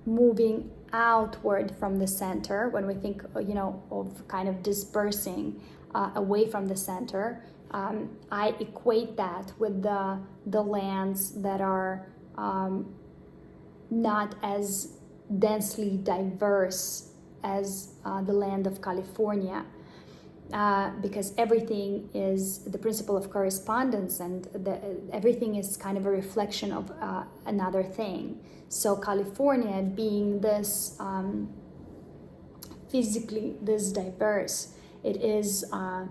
moving outward from the center, when we think, of kind of dispersing away from the center, I equate that with the lands that are not as densely diverse as the land of California. Because everything is the principle of correspondence, and everything is kind of a reflection of another thing. So California, being this physically this diverse, it is a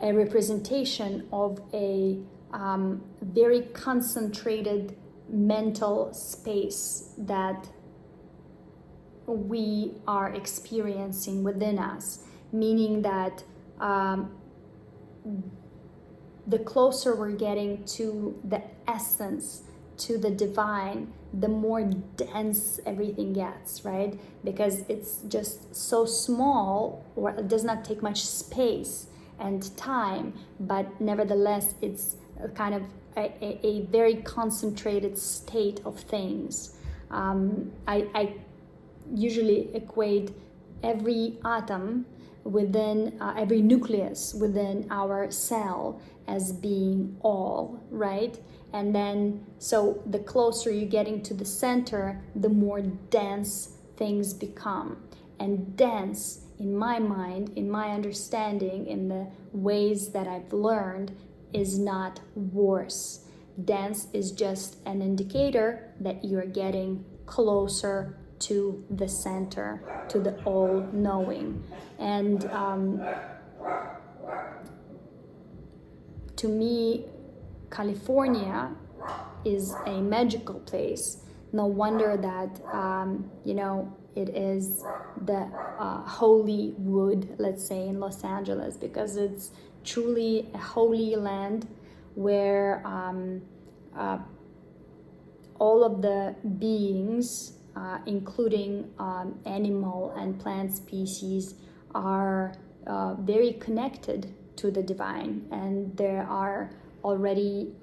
representation of a very concentrated mental space that we are experiencing within us, meaning that the closer we're getting to the essence, to the divine, the more dense everything gets, right? Because it's just so small, or it does not take much space and time, but nevertheless it's kind of a very concentrated state of things. I usually equate every atom within every nucleus within our cell as being all, right? And then, so the closer you're getting to the center, the more dense things become. And dense, in my mind, in my understanding, in the ways that I've learned, is not worse. Dense is just an indicator that you're getting closer to the center, to the all-knowing. And to me, California is a magical place. No wonder that it is the holy wood, let's say, in Los Angeles, because it's truly a holy land where all of the beings, including animal and plant species, are very connected to the divine, and they are already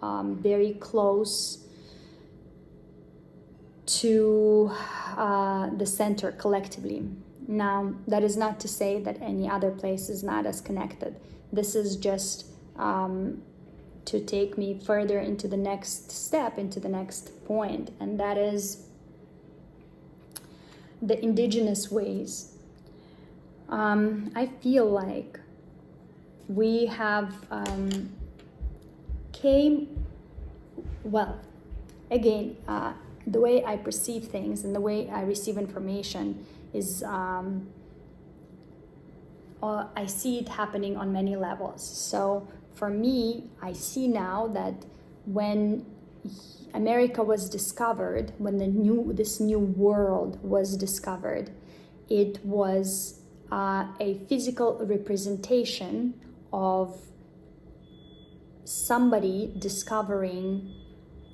very close to the center collectively. Now, that is not to say that any other place is not as connected. This is just to take me further into the next step, into the next point, and that is the indigenous ways. I feel like we have again, the way I perceive things and the way I receive information is I see it happening on many levels. So for me, I see now that when America was discovered, when this new world was discovered, it was a physical representation of somebody discovering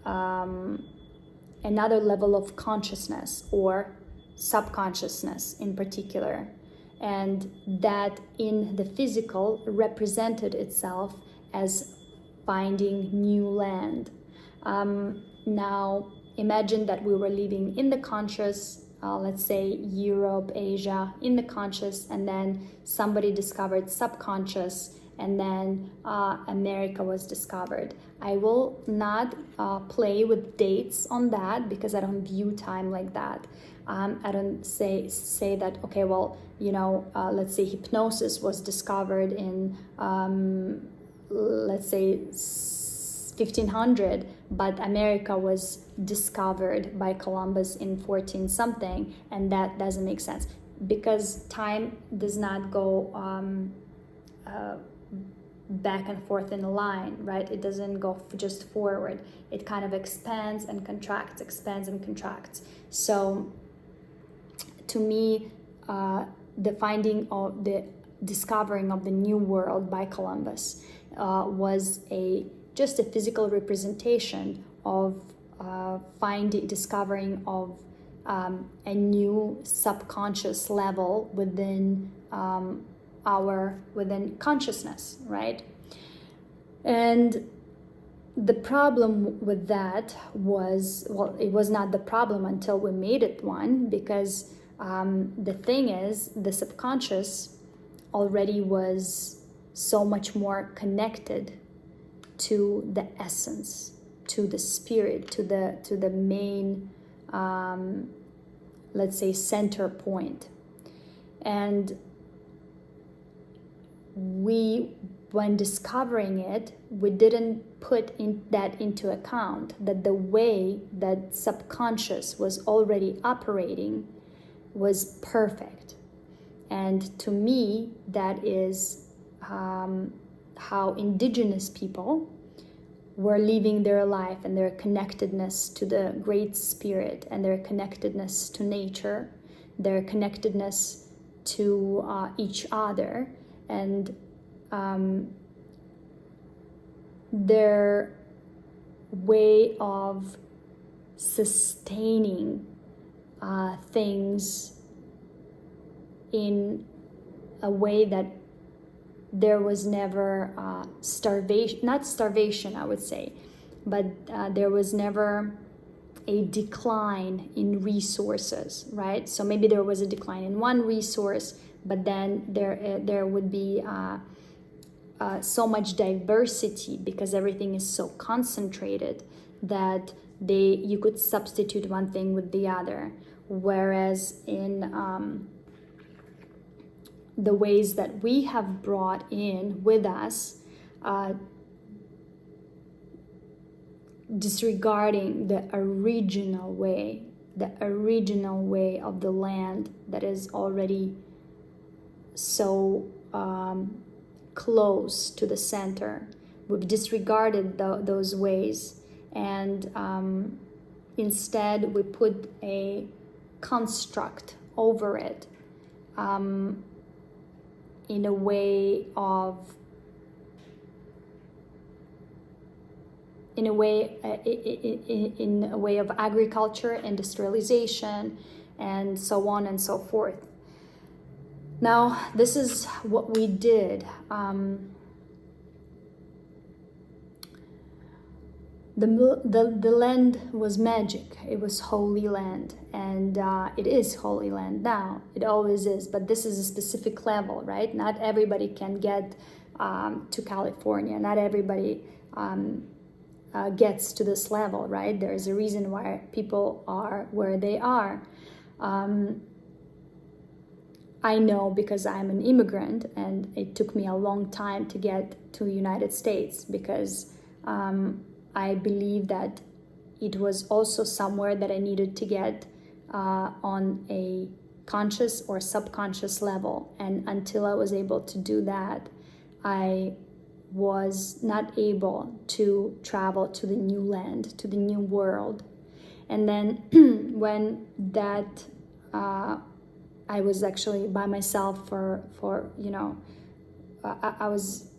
another level of consciousness, or subconsciousness in particular, and that in the physical represented itself as finding new land. Now imagine that we were living in the conscious, let's say Europe, Asia, in the conscious, and then somebody discovered subconscious, and then America was discovered. I will not play with dates on that, because I don't view time like that. I don't say that, okay, well, let's say hypnosis was discovered in, let's say 1500, but America was discovered by Columbus in 14 something, and that doesn't make sense, because time does not go back and forth in a line, right? It doesn't go just forward. It kind of expands and contracts, expands and contracts. So to me, the finding of the discovering of the new world by Columbus was just a physical representation of discovering of a new subconscious level within within consciousness, right? And the problem with that was, well, it was not the problem until we made it one, because The thing is, the subconscious already was so much more connected to the essence, to the spirit, to the main, let's say, center point. And when discovering it, we didn't put that into account, that the way that subconscious was already operating was perfect. And to me, that is how indigenous people were living their life, and their connectedness to the great spirit, and their connectedness to nature, their connectedness to each other, and their way of sustaining things in a way that there was never not starvation, I would say, but there was never a decline in resources, right? So maybe there was a decline in one resource, but then there would be so much diversity, because everything is so concentrated that you could substitute one thing with the other. Whereas in the ways that we have brought in with us, disregarding the original way of the land that is already so close to the center. We've disregarded those ways, and instead we put a construct over it, in a way of agriculture, industrialization, and so on and so forth. Now, this is what we did. The land was magic. It was holy land, and it is holy land now. It always is, but this is a specific level, right? Not everybody can get to California. Not everybody gets to this level, right? There is a reason why people are where they are. I know, because I'm an immigrant, and it took me a long time to get to the United States, because I believe that it was also somewhere that I needed to get on a conscious or subconscious level. And until I was able to do that, I was not able to travel to the new land, to the new world. And then when that I was actually by myself for I was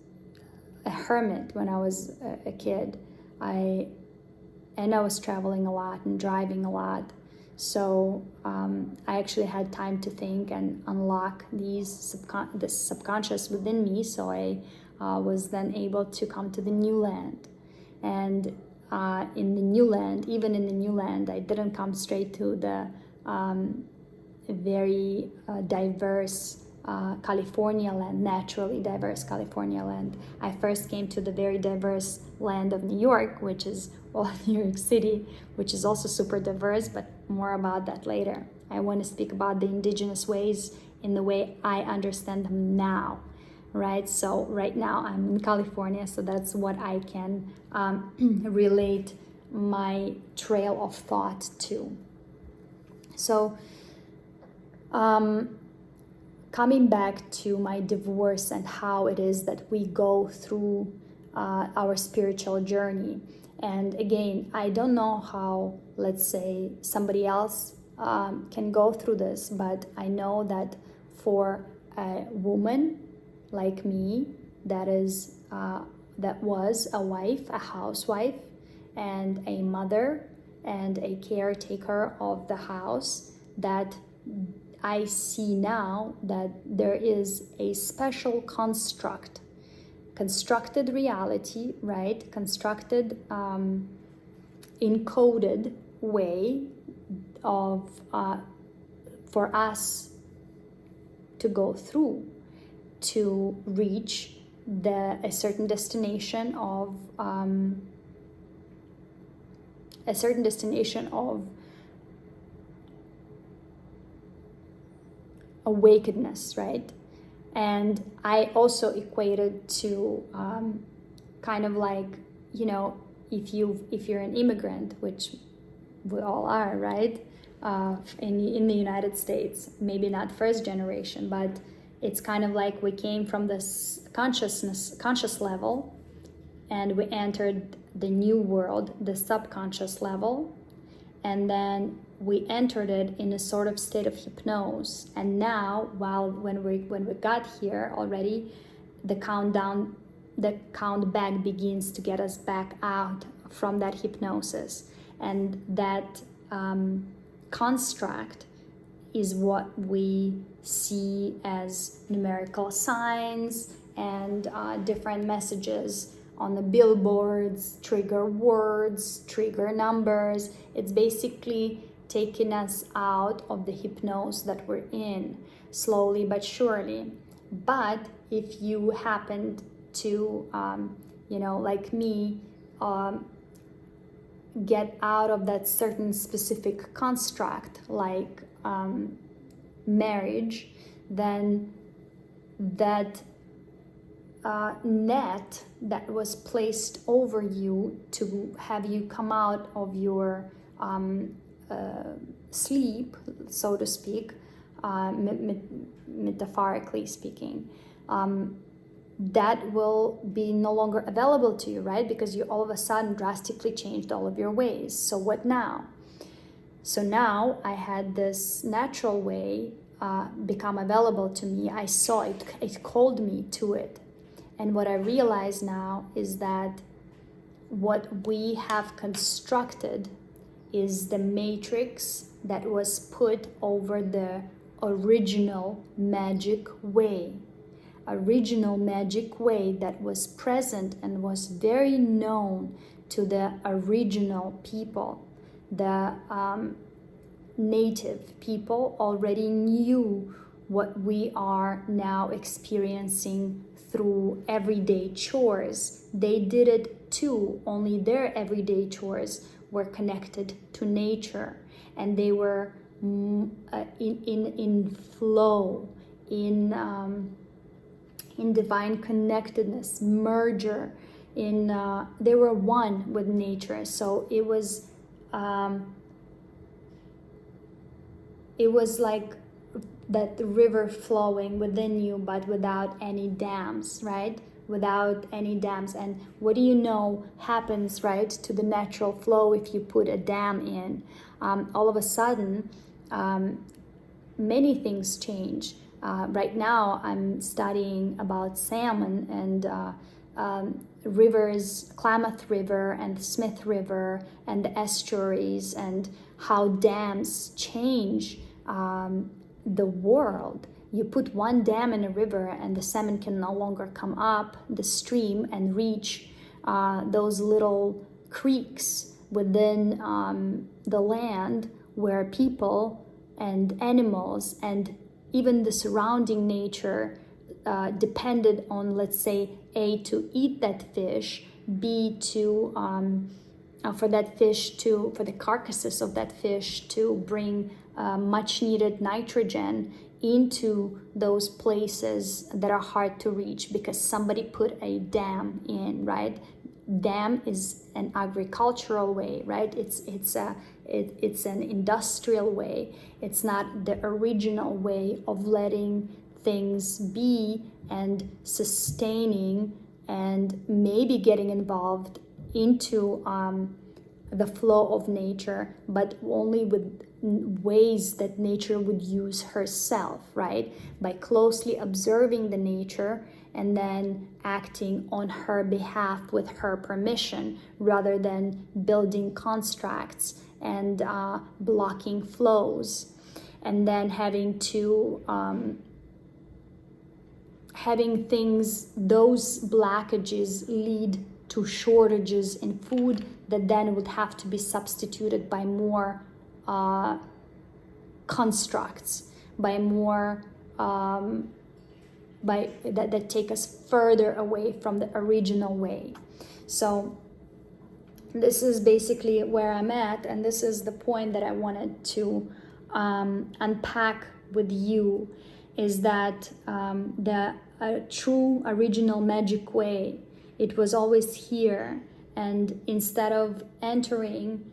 a hermit when I was a kid. I was traveling a lot and driving a lot, so I actually had time to think and unlock this subconscious within me. So I was then able to come to the new land, and in the new land, even in the new land, I didn't come straight to the very diverse California land, naturally diverse California land. I first came to the very diverse land of New York, which is New York City, which is also super diverse, but more about that later. I want to speak about the indigenous ways in the way I understand them now, right? So right now I'm in California, so that's what I can relate my trail of thought to. So coming back to my divorce and how it is that we go through our spiritual journey. And again, I don't know how, let's say, somebody else can go through this, but I know that for a woman like me, that was a wife, a housewife, and a mother, and a caretaker of the house, that I see now that there is a special constructed reality, right? Constructed, encoded way of for us to go through to reach a certain destination of awakeness, right? And I also equated to kind of like, you know, if you're an immigrant, which we all are, right? In the United States, maybe not first generation, but it's kind of like we came from this conscious level, and we entered the new world, the subconscious level, and then we entered it in a sort of state of hypnosis. And now, when we got here already, the count back begins to get us back out from that hypnosis, and that construct is what we see as numerical signs and different messages on the billboards, trigger words, trigger numbers. It's basically taking us out of the hypnosis that we're in, slowly but surely. But if you happened to, like me, get out of that certain specific construct, like marriage, then that net that was placed over you to have you come out of your sleep, so to speak, metaphorically speaking, that will be no longer available to you, right? Because you all of a sudden drastically changed all of your ways. So what now? So now I had this natural way become available to me. I saw it, it called me to it. And what I realize now is that what we have constructed is the matrix that was put over the original magic way. Original magic way that was present and was very known to the original people. The native people already knew what we are now experiencing through everyday chores. They did it too, only their everyday chores were connected to nature, and they were in flow, in divine connectedness, merger, they were one with nature. So it was like that river flowing within you, but without any dams, right? Without any dams. And what do you know happens, right, to the natural flow if you put a dam in? All of a sudden, many things change. Right now, I'm studying about salmon and rivers, Klamath River and Smith River and the estuaries, and how dams change the world. You put one dam in a river and the salmon can no longer come up the stream and reach those little creeks within the land where people and animals and even the surrounding nature depended on, let's say, A, to eat that fish, B, to for the carcasses of that fish to bring much needed nitrogen into those places that are hard to reach because somebody put a dam in, right? Dam is an agricultural way, right? It's an industrial way. It's not the original way of letting things be and sustaining and maybe getting involved into the flow of nature, but only with ways that nature would use herself, right? By closely observing the nature and then acting on her behalf with her permission, rather than building constructs and blocking flows, and then having things, those blockages lead to shortages in food that then would have to be substituted by more constructs, by more that take us further away from the original way. So this is basically where I'm at, and this is the point that I wanted to unpack with you, is that the true original magic way, it was always here. And instead of entering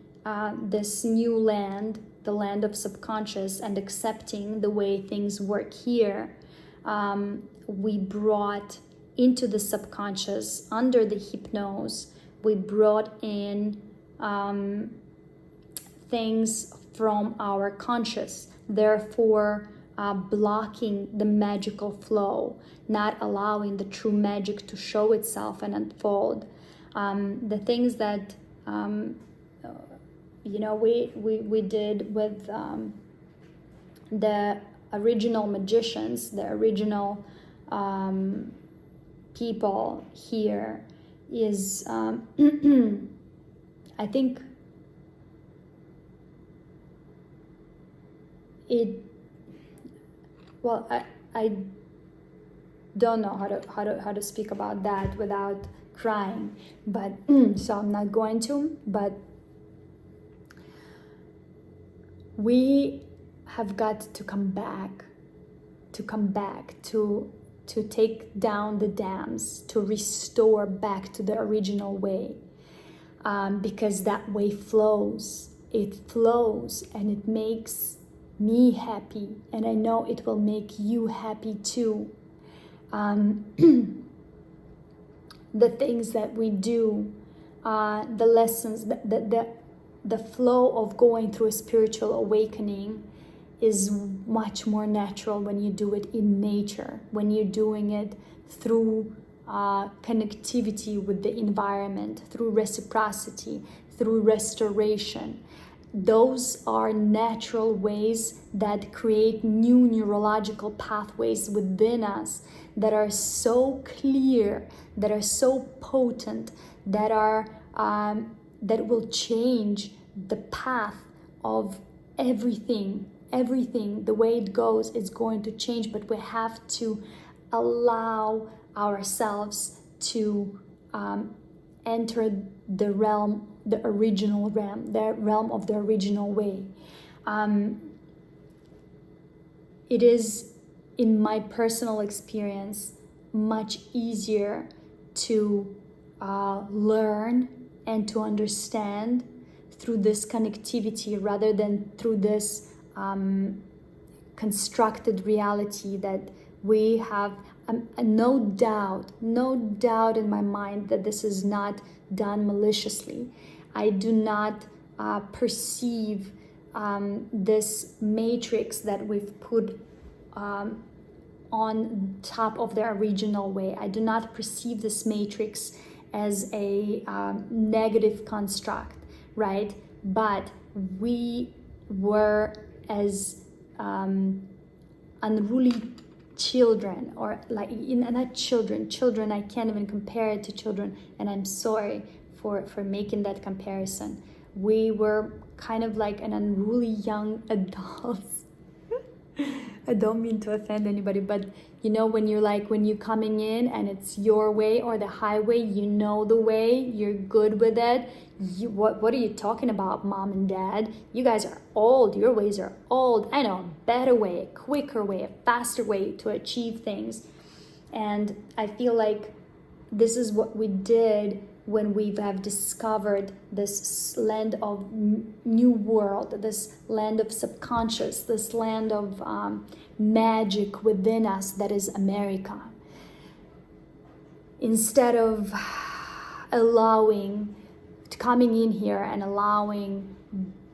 this new land, the land of subconscious, and accepting the way things work here, we brought into the subconscious, under the hypnose, we brought in things from our conscious, therefore blocking the magical flow, not allowing the true magic to show itself and unfold. The things that we did with the original magicians, the original people here, is I think it, well, I don't know how to speak about that without crying, but so I'm not going to. But we have got to come back to take down the dams, to restore back to the original way, because that way flows. It flows, and it makes me happy, and I know it will make you happy too. The things that we do, the lessons, the flow of going through a spiritual awakening is much more natural when you do it in nature, when you're doing it through connectivity with the environment, through reciprocity, through restoration. Those are natural ways that create new neurological pathways within us that are so clear, that are so potent, that are that will change the path of everything. Everything, the way it goes, is going to change, but we have to allow ourselves to enter the realm, the original realm, the realm of the original way. It is, in my personal experience, much easier to learn and to understand through this connectivity rather than through this constructed reality that we have. No doubt in my mind that this is not done maliciously. I do not perceive this matrix that we've put on top of the original way. I do not perceive this matrix as a negative construct, right? But we were, as unruly children, or like, not children, I can't even compare it to children, and I'm sorry for making that comparison. We were kind of like an unruly young adults. I don't mean to offend anybody, but when you're coming in and it's your way or the highway, the way, you're good with it. What are you talking about, mom and dad? You guys are old. Your ways are old. I know a better way, a quicker way, a faster way to achieve things. And I feel like this is what we did when we have discovered this land of new world, this land of subconscious, this land of magic within us that is America. Instead of coming in here and allowing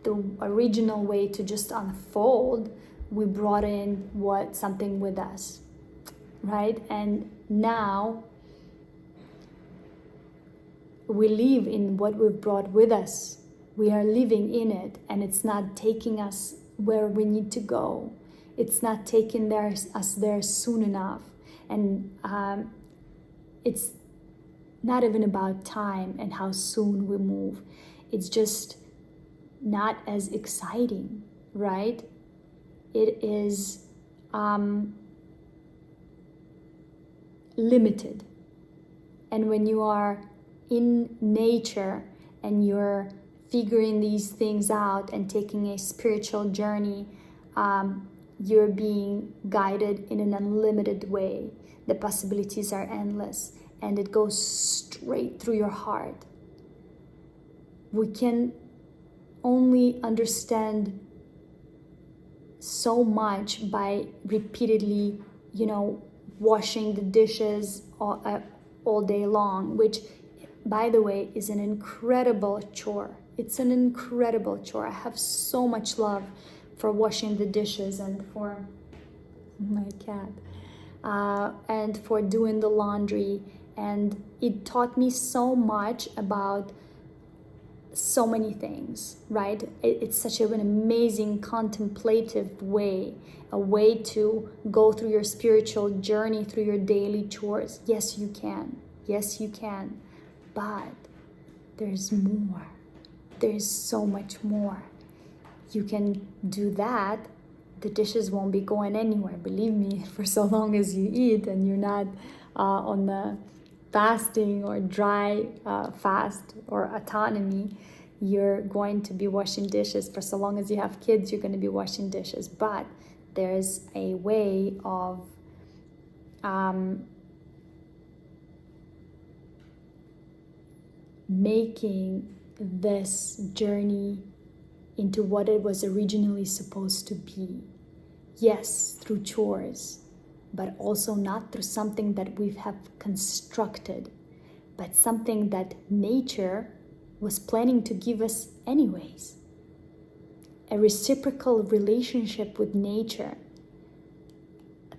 the original way to just unfold, we brought in something with us, right? And now we live in what we've brought with us. We are living in it, and it's not taking us where we need to go. It's not taking us there soon enough. And it's not even about time and how soon we move. It's just not as exciting, right? it is limited. And when you are in nature and you're figuring these things out and taking a spiritual journey, you're being guided in an unlimited way. The possibilities are endless, and it goes straight through your heart. We can only understand so much by repeatedly, washing the dishes all day long, which, by the way, is an incredible chore. It's an incredible chore. I have so much love for washing the dishes and for my cat, and for doing the laundry. And it taught me so much about so many things, right? It's such an amazing contemplative way, a way to go through your spiritual journey, through your daily chores. Yes, you can. Yes, you can. But there's more. There's so much more. You can do that. The dishes won't be going anywhere, believe me, for so long as you eat and you're not on the fasting or dry fast or autonomy. You're going to be washing dishes. For so long as you have kids, you're going to be washing dishes. But there's a way of making this journey into what it was originally supposed to be. Yes, through chores, but also not through something that we have constructed, but something that nature was planning to give us anyways. A reciprocal relationship with nature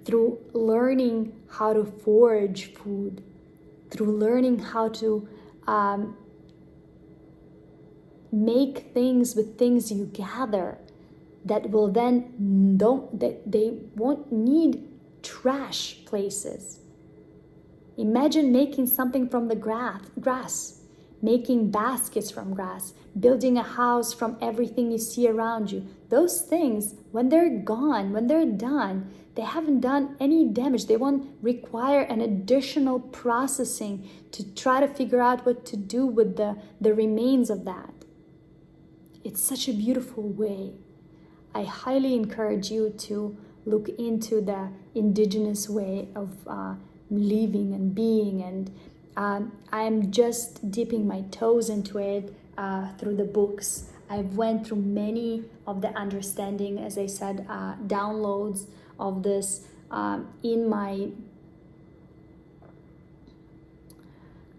through learning how to forage food, through learning how to make things with things you gather that will then they won't need trash places. Imagine making something from the grass, making baskets from grass, building a house from everything you see around you. Those things, when they're gone, when they're done, they haven't done any damage. They won't require an additional processing to try to figure out what to do with the remains of that. It's such a beautiful way. I highly encourage you to look into the indigenous way of living and being, and I'm just dipping my toes into it through the books. I've went through many of the understanding, as I said, downloads of this in my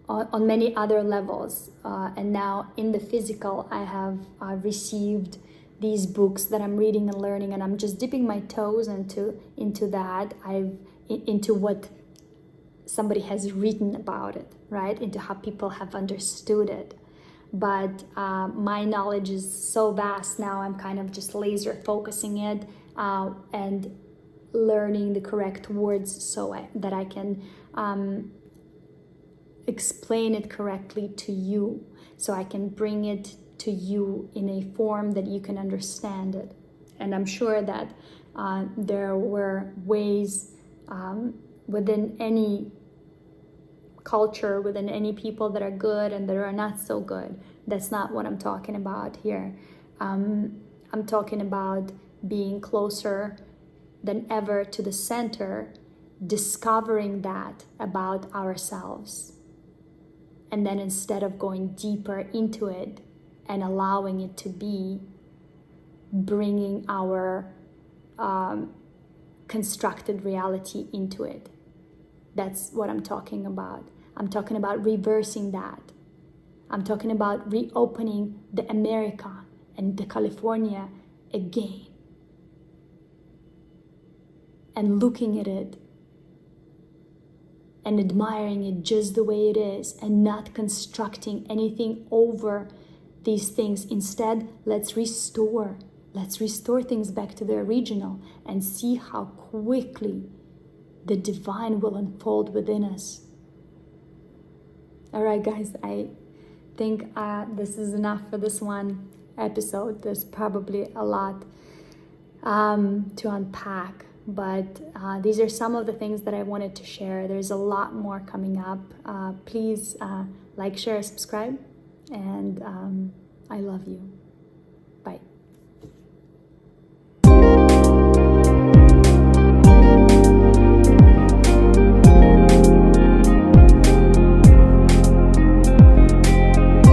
on many other levels, and now in the physical I have received these books that I'm reading and learning, and I'm just dipping my toes into that. Into what somebody has written about it, right? Into how people have understood it. But my knowledge is so vast now, I'm kind of just laser focusing it and learning the correct words so that I can explain it correctly to you, so I can bring it to you in a form that you can understand it. And I'm sure that there were ways within any culture, within any people, that are good and that are not so good. That's not what I'm talking about here. I'm talking about being closer than ever to the center, discovering that about ourselves. And then instead of going deeper into it and allowing it to be, bringing our constructed reality into it. That's what I'm talking about. I'm talking about reversing that. I'm talking about reopening the America and the California again. And looking at it and admiring it just the way it is, and not constructing anything over these things. Instead, let's restore things back to their original and see how quickly the divine will unfold within us. All right, guys, I think this is enough for this one episode. There's probably a lot to unpack. But these are some of the things that I wanted to share. There's a lot more coming up. Please like, share, subscribe, and I love you.